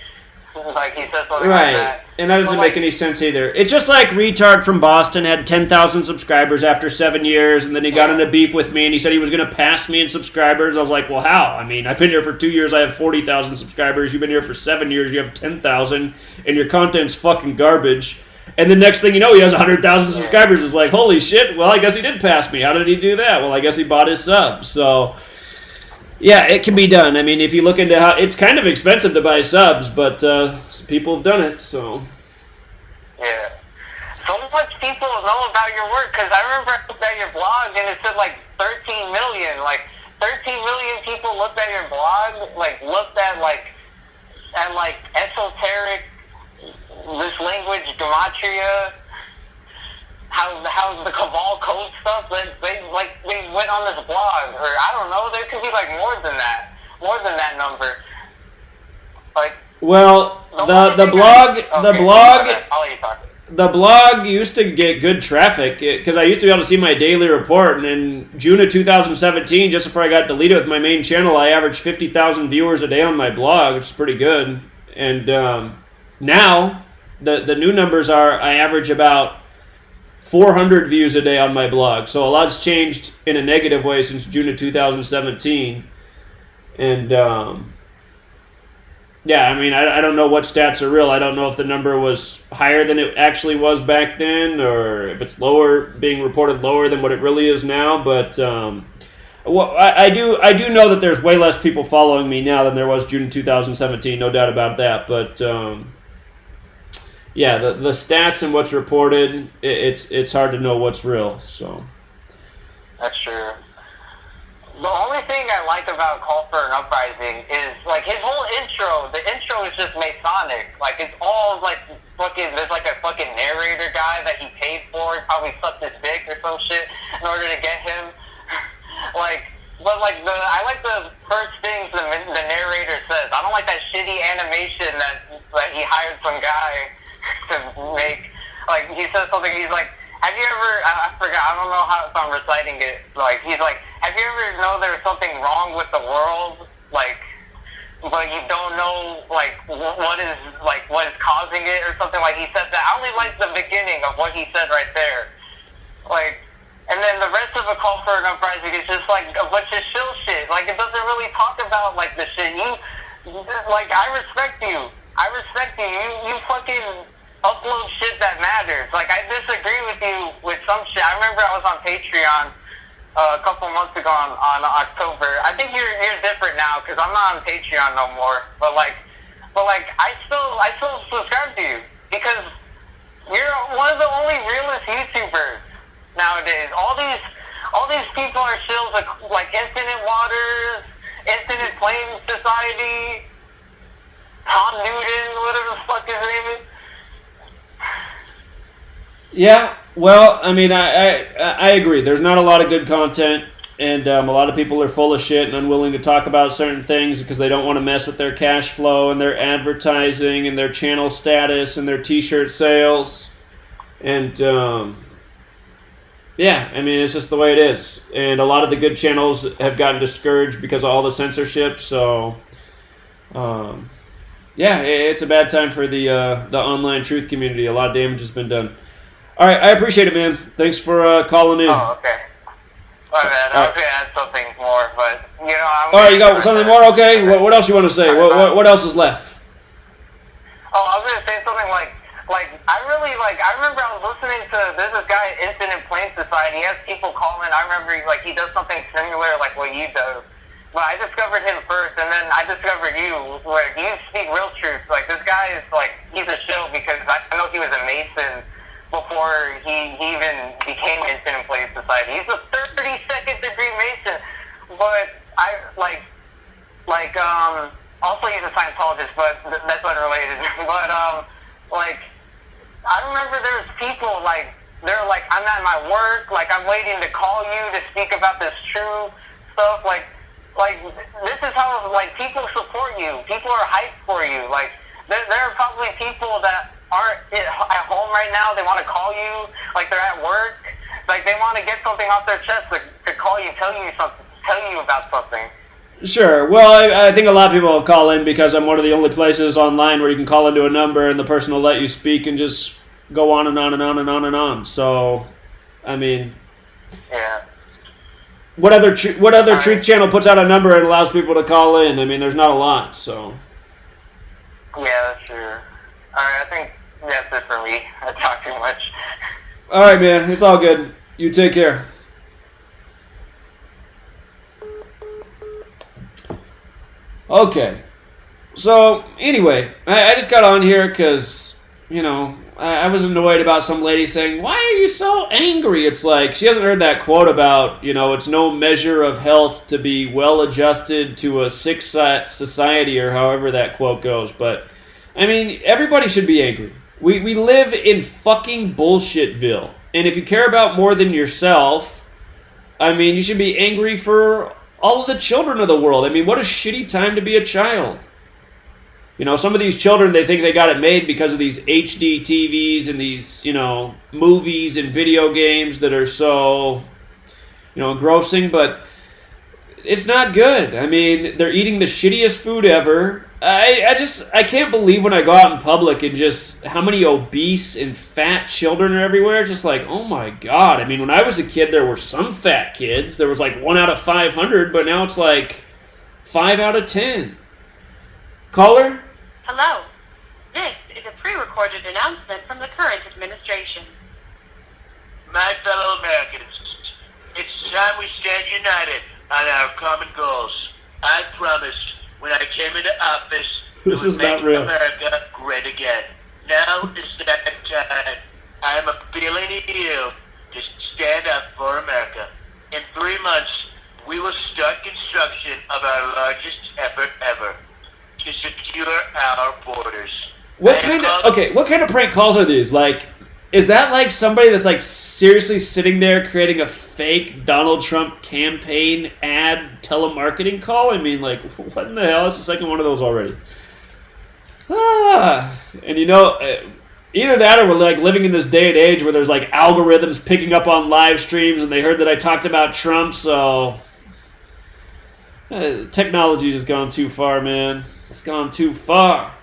Like, he said something like that. And that doesn't make any sense either. It's just like retard from Boston had 10,000 subscribers after 7 years, and then he got into beef with me, and he said he was going to pass me in subscribers. I was like, well, how? I mean, I've been here for 2 years, I have 40,000 subscribers. You've been here for 7 years, you have 10,000, and your content's fucking garbage. And the next thing you know, he has 100,000 subscribers. It's like, holy shit, well, I guess he did pass me. How did he do that? Well, I guess he bought his sub. So, yeah, it can be done. I mean, if you look into how... It's kind of expensive to buy subs, but people have done it, so... Yeah. So much people know about your work, because I remember I looked at your blog, and it said, like, 13 million. Like, 13 million people looked at your blog, like, looked at esoteric... this language, gematria, how the cabal code stuff, they went on this blog, or I don't know, there could be like more than that number. Like, well, the blog used to get good traffic because I used to be able to see my daily report, and in June of 2017, just before I got deleted with my main channel, I averaged 50,000 viewers a day on my blog, which is pretty good. And now the new numbers are I average about 400 views a day on my blog. So a lot's changed in a negative way since June of 2017. And yeah, I mean, I don't know what stats are real. I don't know if the number was higher than it actually was back then, or if it's lower, being reported lower than what it really is now. But well, I do know that there's way less people following me now than there was June 2017, no doubt about that. But yeah, the stats and what's reported, it's hard to know what's real. So that's true. The only thing I like about Call for an Uprising is, like, his whole intro. The intro is just Masonic. Like, it's all, like, fucking... There's, like, a fucking narrator guy that he paid for. He probably sucked his dick or some shit in order to get him. Like, but, like, I like the first things the narrator says. I don't like that shitty animation that he hired some guy to make. Like, he says something, he's like, have you ever... I forgot, I don't know if I'm reciting it. Like, he's like, have you ever know there's something wrong with the world, like, but you don't know, like, what is causing it or something? Like, he said that. I only like the beginning of what he said right there. Like, and then the rest of the Call for an Uprising is just, like, a bunch of shill shit. Like, it doesn't really talk about, like, the shit. Like, I respect you. You fucking upload shit that matters. Like, I disagree with you with some shit. I remember I was on Patreon a couple months ago on October. I think you're different now because I'm not on Patreon no more. But I still subscribe to you because you're one of the only realist YouTubers nowadays. All these people are shills like Infinite Waters Infinite Flame Society, Tom Newton, whatever the fuck his name is. Yeah, well, I mean, I agree. There's not a lot of good content, and a lot of people are full of shit and unwilling to talk about certain things because they don't want to mess with their cash flow and their advertising and their channel status and their t-shirt sales. And, yeah, I mean, it's just the way it is. And a lot of the good channels have gotten discouraged because of all the censorship, so... yeah, it's a bad time for the online truth community. A lot of damage has been done. All right, I appreciate it, man. Thanks for calling in. Oh, okay. All right, I was going to add something more, but, you know... All right, you got something more? Okay. What else you want to say? What else is left? Oh, I was going to say something like, I remember I was listening to, there's this guy, Infinite Flame Society. He has people calling. I remember, he does something similar like what you do. But I discovered him first, and then I discovered you, where you speak real truth. Like, this guy is, he's a show because I know he was a Mason before he even became Infinite Flame Society. He's a 32nd degree Mason, but also he's a Scientologist, but that's unrelated. But, I remember there was people, they're like, I'm at my work, I'm waiting to call you to speak about this true stuff, this is how, people support you. People are hyped for you. There are probably people that aren't at home right now. They want to call you. They're at work. They want to get something off their chest to call you, tell you about something. Sure. Well, I think a lot of people will call in because I'm one of the only places online where you can call into a number and the person will let you speak and just go on and on and on and on and on. So, I mean... Yeah. What other truth channel puts out a number and allows people to call in? I mean, there's not a lot, so... Yeah, that's true. Alright, I think that's it for me. I talk too much. Alright, man. It's all good. You take care. Okay. So, anyway, I just got on here because, I was annoyed about some lady saying, why are you so angry? It's like, she hasn't heard that quote about, it's no measure of health to be well adjusted to a sick society, or however that quote goes. But, I mean, everybody should be angry. We live in fucking bullshitville. And if you care about more than yourself, I mean, you should be angry for all of the children of the world. I mean, what a shitty time to be a child. Some of these children, they think they got it made because of these HD TVs and these, movies and video games that are so, engrossing, but it's not good. I mean, they're eating the shittiest food ever. I can't believe when I go out in public and just how many obese and fat children are everywhere. It's just like, oh my God. I mean, when I was a kid, there were some fat kids. There was 1 out of 500, but now it's 5 out of 10. Caller? Hello. This is a pre-recorded announcement from the current administration. My fellow Americans, it's time we stand united on our common goals. I promised when I came into office This is not make real. America great again. Now is that time. I am appealing to you to stand up for America. In 3 months, we will start construction of our largest effort ever to secure our borders. What kind of prank calls are these? Is that somebody that's seriously sitting there creating a fake Donald Trump campaign ad telemarketing call? I mean, what in the hell? It's the second one of those already. And either that or we're living in this day and age where there's algorithms picking up on live streams and they heard that I talked about Trump, so technology has gone too far, man. It's gone too far.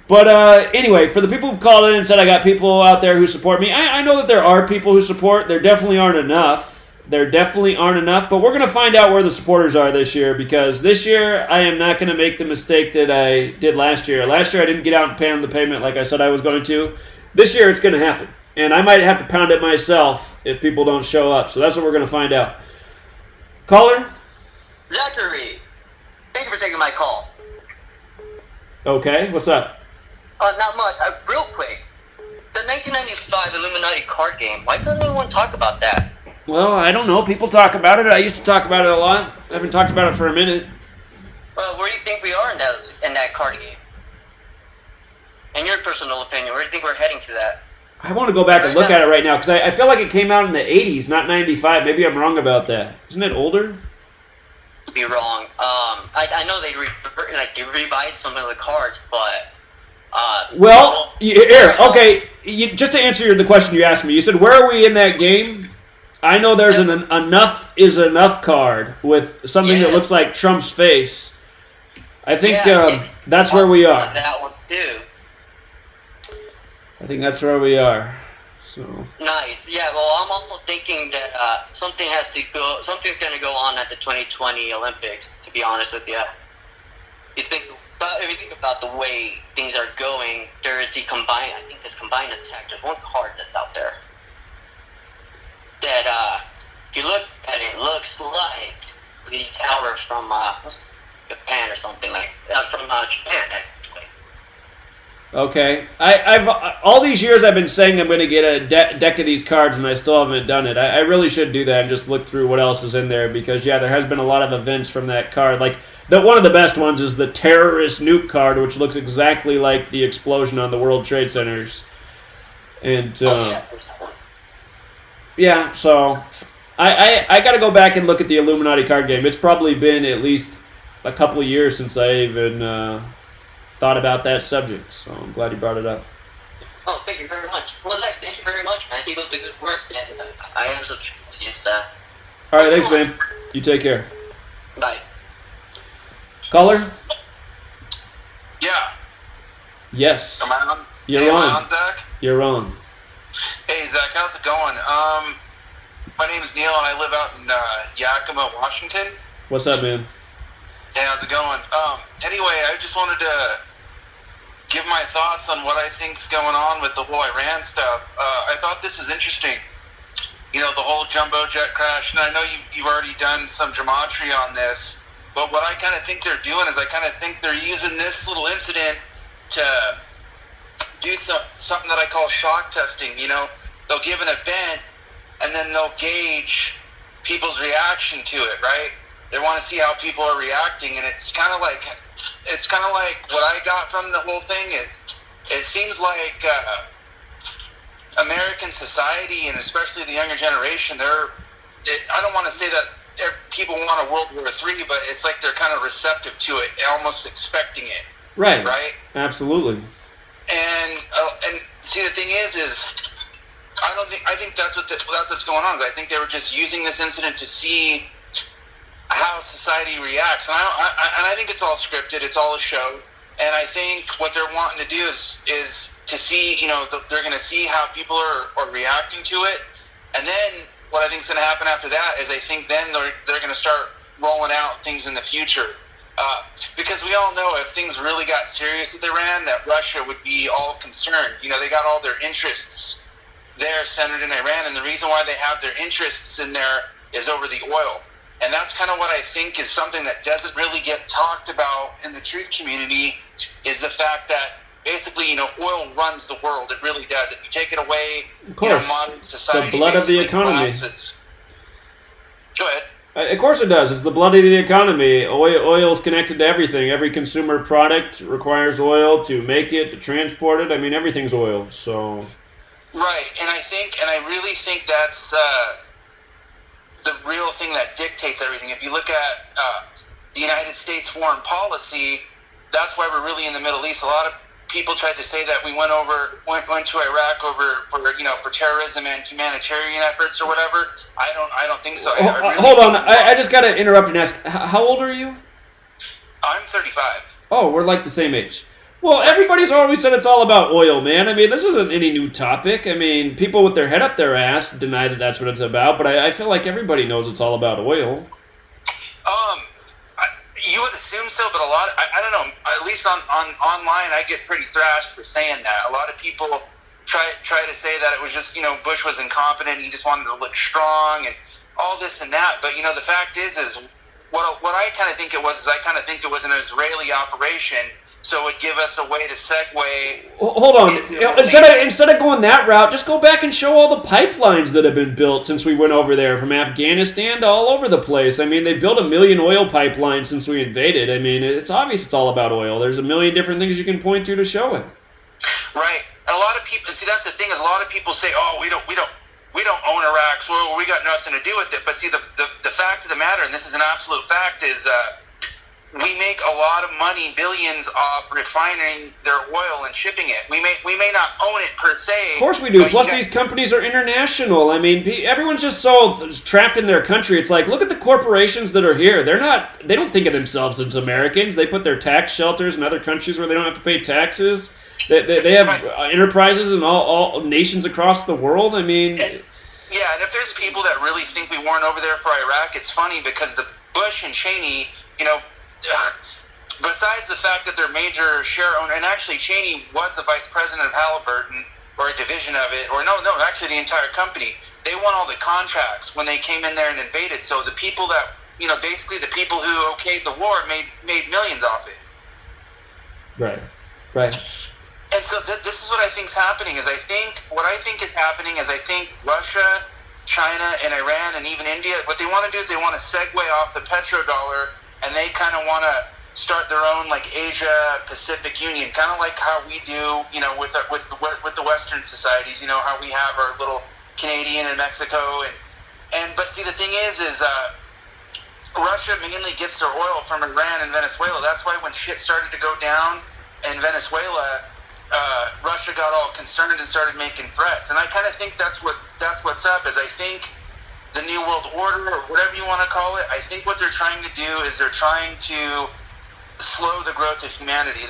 But anyway, for the people who've called in and said I got people out there who support me, I know that there are people who support. There definitely aren't enough. But we're going to find out where the supporters are this year, because this year I am not going to make the mistake that I did last year. Last year I didn't get out and pound the pavement like I said I was going to. This year it's going to happen. And I might have to pound it myself if people don't show up. So that's what we're going to find out. Caller? Zachary, thank you for taking my call. Okay, what's up? Not much. Real quick, the 1995 Illuminati card game, why doesn't anyone talk about that? Well, I don't know. People talk about it. I used to talk about it a lot. I haven't talked about it for a minute. Well, where do you think we are in that card game? In your personal opinion, where do you think we're heading to that? I want to go back and look at it right now because I feel like it came out in the 80s, not 95. Maybe I'm wrong about that. Isn't it older? Be wrong. I know they revised some of the cards, but just to answer the question you asked me, you said where are we in that game? I know there's an enough is enough card with something that looks like Trump's face. I think that's where we are. That one too. I think that's where we are. So nice. Yeah. Well, I'm also thinking that something's going to go on at the 2020 Olympics. To be honest with you, if you think about the way things are going, there is the combined. I think this combined attack. There's one card that's out there that, if you look at it, looks like the tower from Japan or something from Japan. Actually. Okay, I've all these years I've been saying I'm going to get a deck of these cards, and I still haven't done it. I really should do that and just look through what else is in there because there has been a lot of events from that card. Like one of the best ones is the terrorist nuke card, which looks exactly like the explosion on the World Trade Centers, and yeah. So I got to go back and look at the Illuminati card game. It's probably been at least a couple of years since I even thought about that subject, so I'm glad you brought it up. Oh, thank you very much. Well, Zach, thank you very much, man. Keep up the good work, and I am so against that. All right, thanks, man. You take care. Bye. Caller? Yeah. Yes. Am I on? You're on. Am I on, Zach? You're on. Hey, Zach, how's it going? My name is Neil, and I live out in Yakima, Washington. What's up, man? Hey, how's it going? Anyway, I just wanted to give my thoughts on what I think's going on with the whole Iran stuff. I thought this is interesting. You know, the whole jumbo jet crash, and I know you've already done some gematria on this, but what I kind of think they're doing is I kind of think they're using this little incident to do something that I call shock testing. You know, they'll give an event, and then they'll gauge people's reaction to it, right? They want to see how people are reacting, and it's kind of like what I got from the whole thing. It seems like American society, and especially the younger generation, I don't want to say that people want a World War III, but it's like they're kind of receptive to it, almost expecting it. Right. Right. Absolutely. And see, the thing is I think that's what's going on. Is I think they were just using this incident to see how society reacts, and I think it's all scripted. It's all a show, and I think what they're wanting to do is to see, you know, they're going to see how people are reacting to it, and then what I think is going to happen after that is I think then they're going to start rolling out things in the future, because we all know if things really got serious with Iran, that Russia would be all concerned. You know, they got all their interests there centered in Iran, and the reason why they have their interests in there is over the oil. And that's kind of what I think is something that doesn't really get talked about in the truth community, is the fact that basically, you know, oil runs the world. It really does. If you take it away, of course, you know, modern society, the blood of the economy. Collapses. Go ahead. Of course it does. It's the blood of the economy. Oil is connected to everything. Every consumer product requires oil to make it, to transport it. I mean, everything's oil. So. Right, and I really think that's the real thing that dictates everything. If you look at the United States foreign policy, that's why we're really in the Middle East. A lot of people tried to say that we went to Iraq for terrorism and humanitarian efforts or whatever. I don't think so. Hold on, I just got to interrupt and ask, how old are you? I'm 35. Oh, we're like the same age. Well, everybody's always said it's all about oil, man. I mean, this isn't any new topic. I mean, people with their head up their ass deny that that's what it's about, but I feel like everybody knows it's all about oil. You would assume so, but a lot, I don't know, at least on online, I get pretty thrashed for saying that. A lot of people try to say that it was just, you know, Bush was incompetent, he just wanted to look strong and all this and that, but, you know, the fact is what I kind of think it was is I kind of think it was an Israeli operation so it would give us a way to segue. Hold on. Instead of going that route, just go back and show all the pipelines that have been built since we went over there, from Afghanistan to all over the place. I mean, they built 1 million oil pipelines since we invaded. I mean, it's obvious it's all about oil. There's 1 million different things you can point to show it. Right. A lot of people, see, that's the thing, is a lot of people say, oh, we don't own Iraq's oil, we got nothing to do with it. But see, the fact of the matter, and this is an absolute fact, is we make a lot of money, billions, off refining their oil and shipping it. We may not own it per se. Of course we do. Plus, these companies are international. I mean, everyone's just so trapped in their country. It's like, look at the corporations that are here. They don't think of themselves as Americans. They put their tax shelters in other countries where they don't have to pay taxes. They have enterprises in all nations across the world. I mean... Yeah, and if there's people that really think we weren't over there for Iraq, it's funny because the Bush and Cheney, besides the fact that they're major share owner, and actually Cheney was the vice president of Halliburton, or a division of it, or no, actually the entire company. They won all the contracts when they came in there and invaded. So the people that, basically the people who okayed the war made millions off it. Right. And so this is what I think is happening. What I think is happening is I think Russia, China, and Iran, and even India, what they want to do is they want to segue off the petrodollar, and they kind of want to start their own like Asia Pacific Union, kind of like how we do, with the Western societies. How we have our little Canadian and Mexico, but see, the thing is Russia mainly gets their oil from Iran and Venezuela. That's why when shit started to go down in Venezuela, Russia got all concerned and started making threats. And I kind of think that's what's up. Is I think the New World Order, or whatever you want to call it, I think what they're trying to do is they're trying to slow the growth of humanity.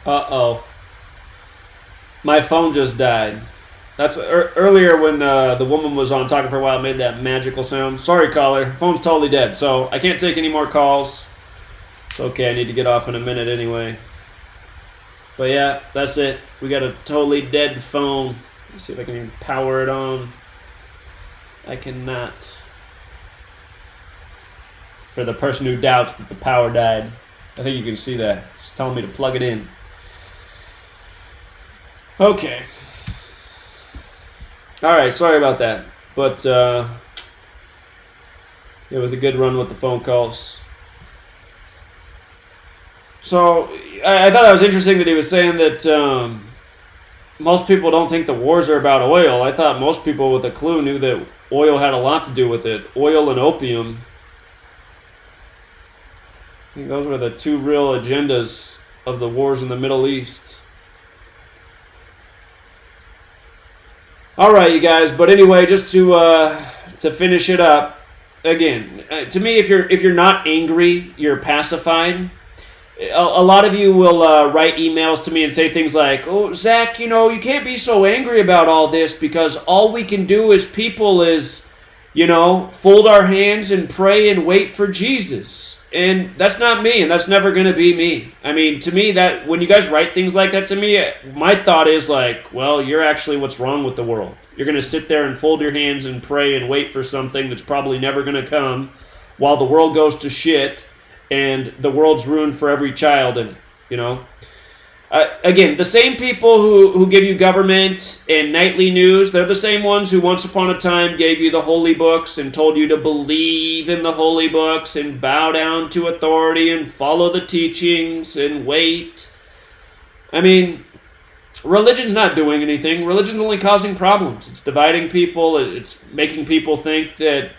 Uh-oh. My phone just died. That's earlier when the woman was on talking for a while, made that magical sound. Sorry, caller. Phone's totally dead, so I can't take any more calls. It's okay, I need to get off in a minute anyway. But yeah, that's it. We got a totally dead phone. Let's see if I can even power it on. I cannot. For the person who doubts that the power died, I think you can see that. It's telling me to plug it in. Okay. Alright, sorry about that. But it was a good run with the phone calls. So, I thought that was interesting that he was saying that most people don't think the wars are about oil. I thought most people with a clue knew that oil had a lot to do with it. Oil and opium. I think those were the two real agendas of the wars in the Middle East. All right, you guys. But anyway, just to finish it up, again, to me, if you're not angry, you're pacified. A lot of you will write emails to me and say things like, "Oh, Zach, you can't be so angry about all this because all we can do as people is, fold our hands and pray and wait for Jesus." And that's not me, and that's never going to be me. I mean, to me, that when you guys write things like that to me, my thought is like, well, you're actually what's wrong with the world. You're going to sit there and fold your hands and pray and wait for something that's probably never going to come while the world goes to shit and the world's ruined for every child in it, Again, the same people who give you government and nightly news, they're the same ones who once upon a time gave you the holy books and told you to believe in the holy books and bow down to authority and follow the teachings and wait. I mean, religion's not doing anything. Religion's only causing problems. It's dividing people. It's making people think that,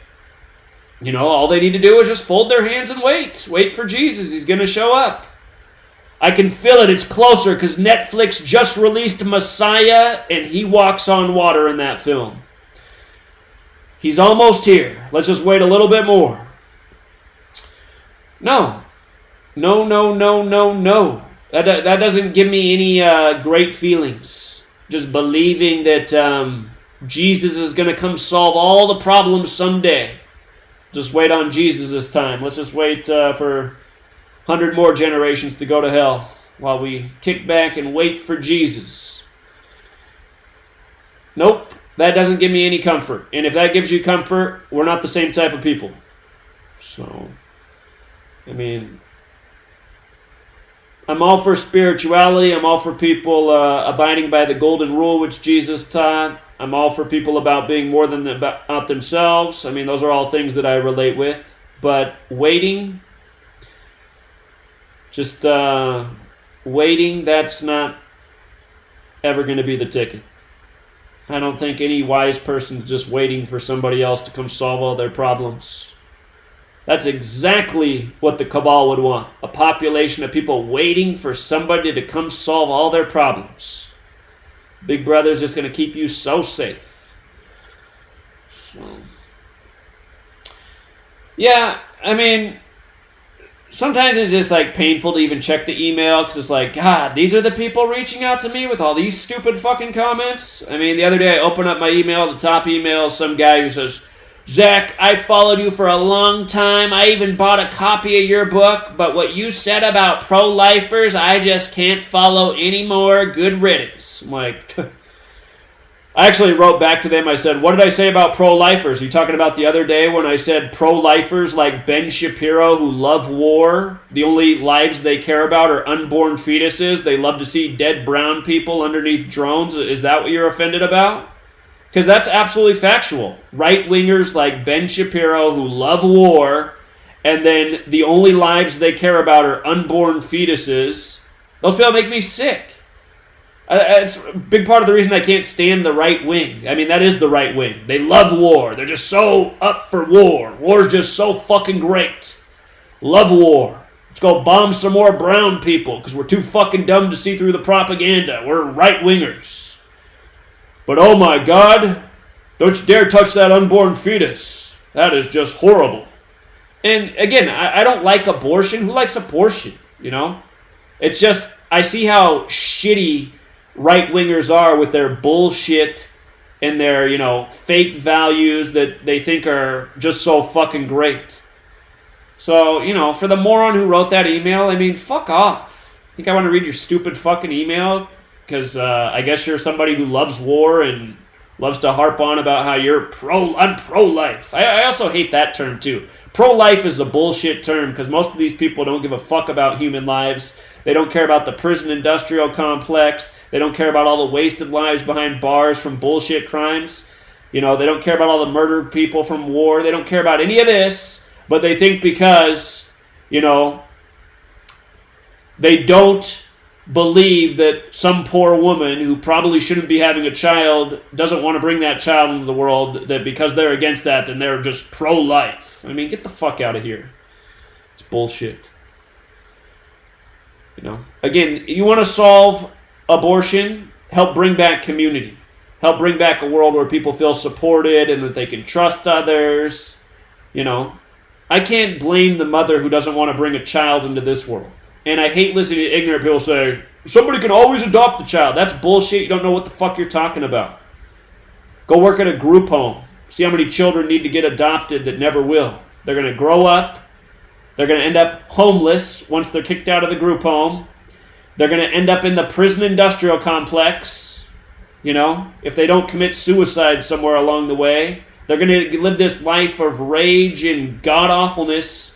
all they need to do is just fold their hands and wait. Wait for Jesus. He's going to show up. I can feel it. It's closer because Netflix just released Messiah and he walks on water in that film. He's almost here. Let's just wait a little bit more. No. That doesn't give me any great feelings. Just believing that Jesus is going to come solve all the problems someday. Just wait on Jesus this time. Let's just wait for 100 more generations to go to hell while we kick back and wait for Jesus. Nope, that doesn't give me any comfort. And if that gives you comfort, we're not the same type of people. So, I mean, I'm all for spirituality. I'm all for people abiding by the golden rule which Jesus taught. I'm all for people about being more than about themselves. I mean, those are all things that I relate with. But waiting, just waiting, that's not ever going to be the ticket. I don't think any wise person's just waiting for somebody else to come solve all their problems. That's exactly what the cabal would want. A population of people waiting for somebody to come solve all their problems. Big Brother's just going to keep you so safe. So, yeah, I mean, sometimes it's just like painful to even check the email because it's like, God, these are the people reaching out to me with all these stupid fucking comments. I mean, the other day I opened up my email, the top email is some guy who says, Zach, I followed you for a long time. I even bought a copy of your book, but what you said about pro-lifers, I just can't follow anymore. Good riddance. I'm like, I actually wrote back to them. I said, what did I say about pro-lifers? Are you talking about the other day when I said pro-lifers like Ben Shapiro who love war? The only lives they care about are unborn fetuses. They love to see dead brown people underneath drones. Is that what you're offended about? Because that's absolutely factual. Right-wingers like Ben Shapiro who love war, and then the only lives they care about are unborn fetuses. Those people make me sick. It's a big part of the reason I can't stand the right wing. I mean, that is the right wing. They love war. They're just so up for war. War's just so fucking great. Love war. Let's go bomb some more brown people because we're too fucking dumb to see through the propaganda. We're right-wingers. But oh my God, don't you dare touch that unborn fetus. That is just horrible. And again, I don't like abortion. Who likes abortion, you know? It's just, I see how shitty right-wingers are with their bullshit and their, you know, fake values that they think are just so fucking great. So, you know, for the moron who wrote that email, I mean, fuck off. Think I want to read your stupid fucking email? Because I guess you're somebody who loves war and loves to harp on about how I'm pro-life. I also hate that term too. Pro-life is a bullshit term because most of these people don't give a fuck about human lives. They don't care about the prison industrial complex. They don't care about all the wasted lives behind bars from bullshit crimes. You know, they don't care about all the murdered people from war. They don't care about any of this, but they think because, you know, they don't believe that some poor woman who probably shouldn't be having a child doesn't want to bring that child into the world, that because they're against that, then they're just pro-life. I mean, get the fuck out of here. It's bullshit. You know, again, you want to solve abortion, help bring back community. Help bring back a world where people feel supported and that they can trust others. You know, I can't blame the mother who doesn't want to bring a child into this world. And I hate listening to ignorant people say, somebody can always adopt a child. That's bullshit. You don't know what the fuck you're talking about. Go work at a group home. See how many children need to get adopted that never will. They're going to grow up. They're going to end up homeless once they're kicked out of the group home. They're going to end up in the prison industrial complex. You know, if they don't commit suicide somewhere along the way. They're going to live this life of rage and god-awfulness,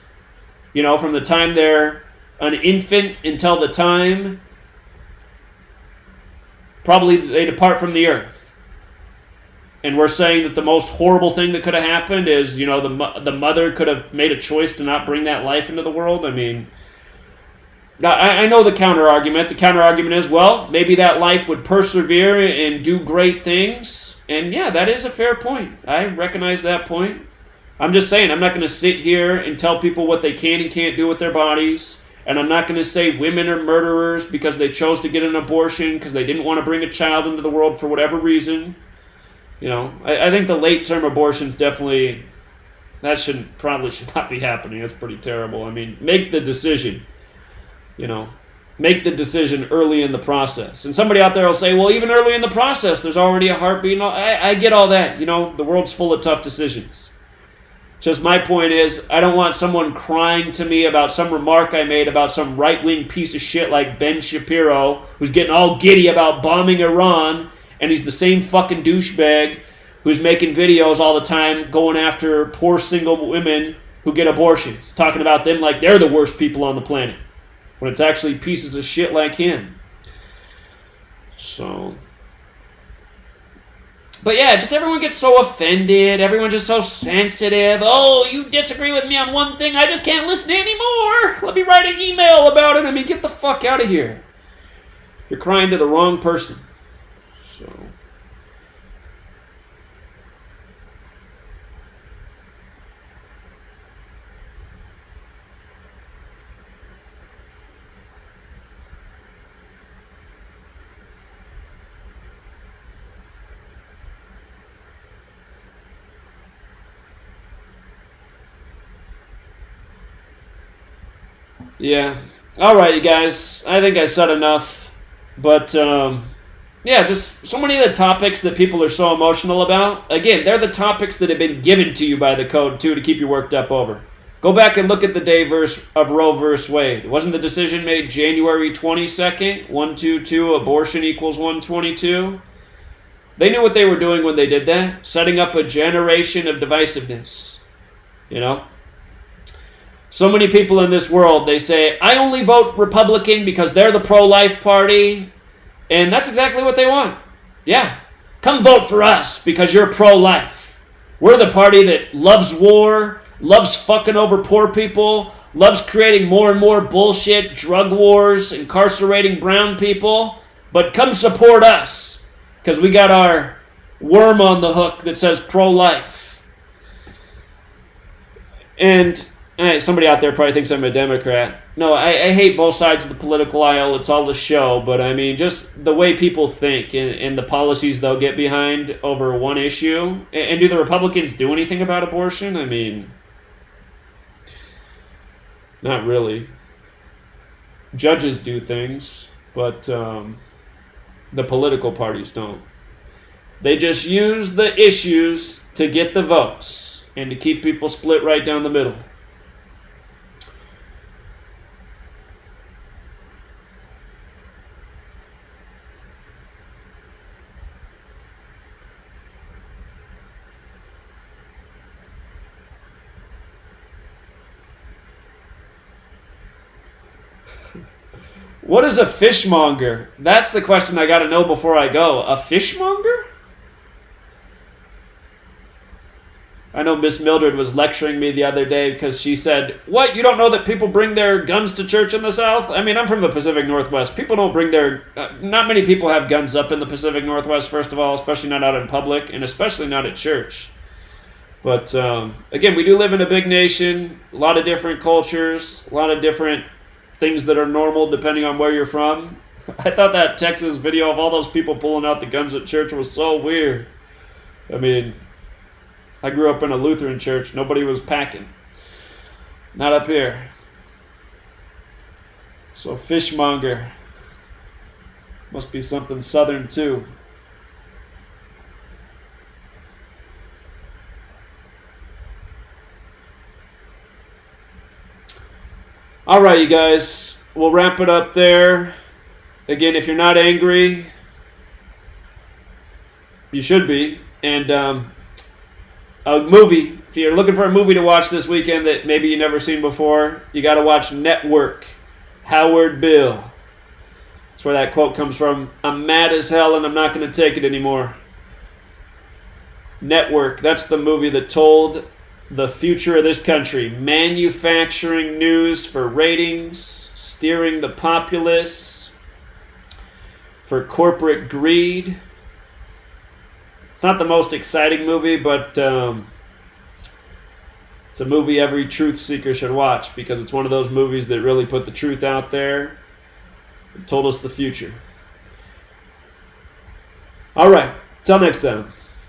you know, from the time they're an infant until the time probably they depart from the earth. And we're saying that the most horrible thing that could have happened is, you know, the mother could have made a choice to not bring that life into the world. I mean, I know the counter-argument. The counter-argument is, well, maybe that life would persevere and do great things. And yeah, that is a fair point. I recognize that point. I'm just saying, I'm not going to sit here and tell people what they can and can't do with their bodies. And I'm not going to say women are murderers because they chose to get an abortion because they didn't want to bring a child into the world for whatever reason. You know, I think the late-term abortions definitely, that probably should not be happening. That's pretty terrible. I mean, make the decision. You know, make the decision early in the process. And somebody out there will say, well, even early in the process, there's already a heartbeat. I get all that. You know, the world's full of tough decisions. Just my point is, I don't want someone crying to me about some remark I made about some right-wing piece of shit like Ben Shapiro, who's getting all giddy about bombing Iran, and he's the same fucking douchebag who's making videos all the time going after poor single women who get abortions, talking about them like they're the worst people on the planet. when it's actually pieces of shit like him. So, but yeah, just everyone gets so offended. Everyone's just so sensitive. Oh, you disagree with me on one thing, I just can't listen anymore. Let me write an email about it. I mean, get the fuck out of here. You're crying to the wrong person. So, yeah. All right, you guys. I think I said enough. But, yeah, just so many of the topics that people are so emotional about. Again, they're the topics that have been given to you by the code, too, to keep you worked up over. Go back and look at the day of Roe versus Wade. Wasn't the decision made January 22nd? 122, abortion equals 122? They knew what they were doing when they did that. Setting up a generation of divisiveness. You know? So many people in this world, they say, I only vote Republican because they're the pro-life party. And that's exactly what they want. Yeah. Come vote for us because you're pro-life. We're the party that loves war, loves fucking over poor people, loves creating more and more bullshit, drug wars, incarcerating brown people. But come support us because we got our worm on the hook that says pro-life. And somebody out there probably thinks I'm a Democrat. No, I hate both sides of the political aisle. It's all a show. But, I mean, just the way people think and the policies they'll get behind over one issue. And do the Republicans do anything about abortion? I mean, not really. Judges do things, but the political parties don't. They just use the issues to get the votes and to keep people split right down the middle. What is a fishmonger? That's the question I got to know before I go. A fishmonger? I know Miss Mildred was lecturing me the other day because she said, what, you don't know that people bring their guns to church in the South? I mean, I'm from the Pacific Northwest. People don't bring their... not many people have guns up in the Pacific Northwest, first of all, especially not out in public, and especially not at church. But, again, we do live in a big nation, a lot of different cultures, a lot of different things that are normal depending on where you're from. I thought that Texas video of all those people pulling out the guns at church was so weird. I mean, I grew up in a Lutheran church. Nobody was packing. Not up here. So fishmonger must be something southern too. All right, you guys, we'll wrap it up there. Again, if you're not angry, you should be. And a movie, if you're looking for a movie to watch this weekend that maybe you've never seen before, you got to watch Network, Howard Bill. That's where that quote comes from. I'm mad as hell and I'm not going to take it anymore. Network, that's the movie that told the future of this country. Manufacturing news for ratings, steering the populace for corporate greed. It's not the most exciting movie, but it's a movie every truth seeker should watch because it's one of those movies that really put the truth out there and told us the future. All right, till next time.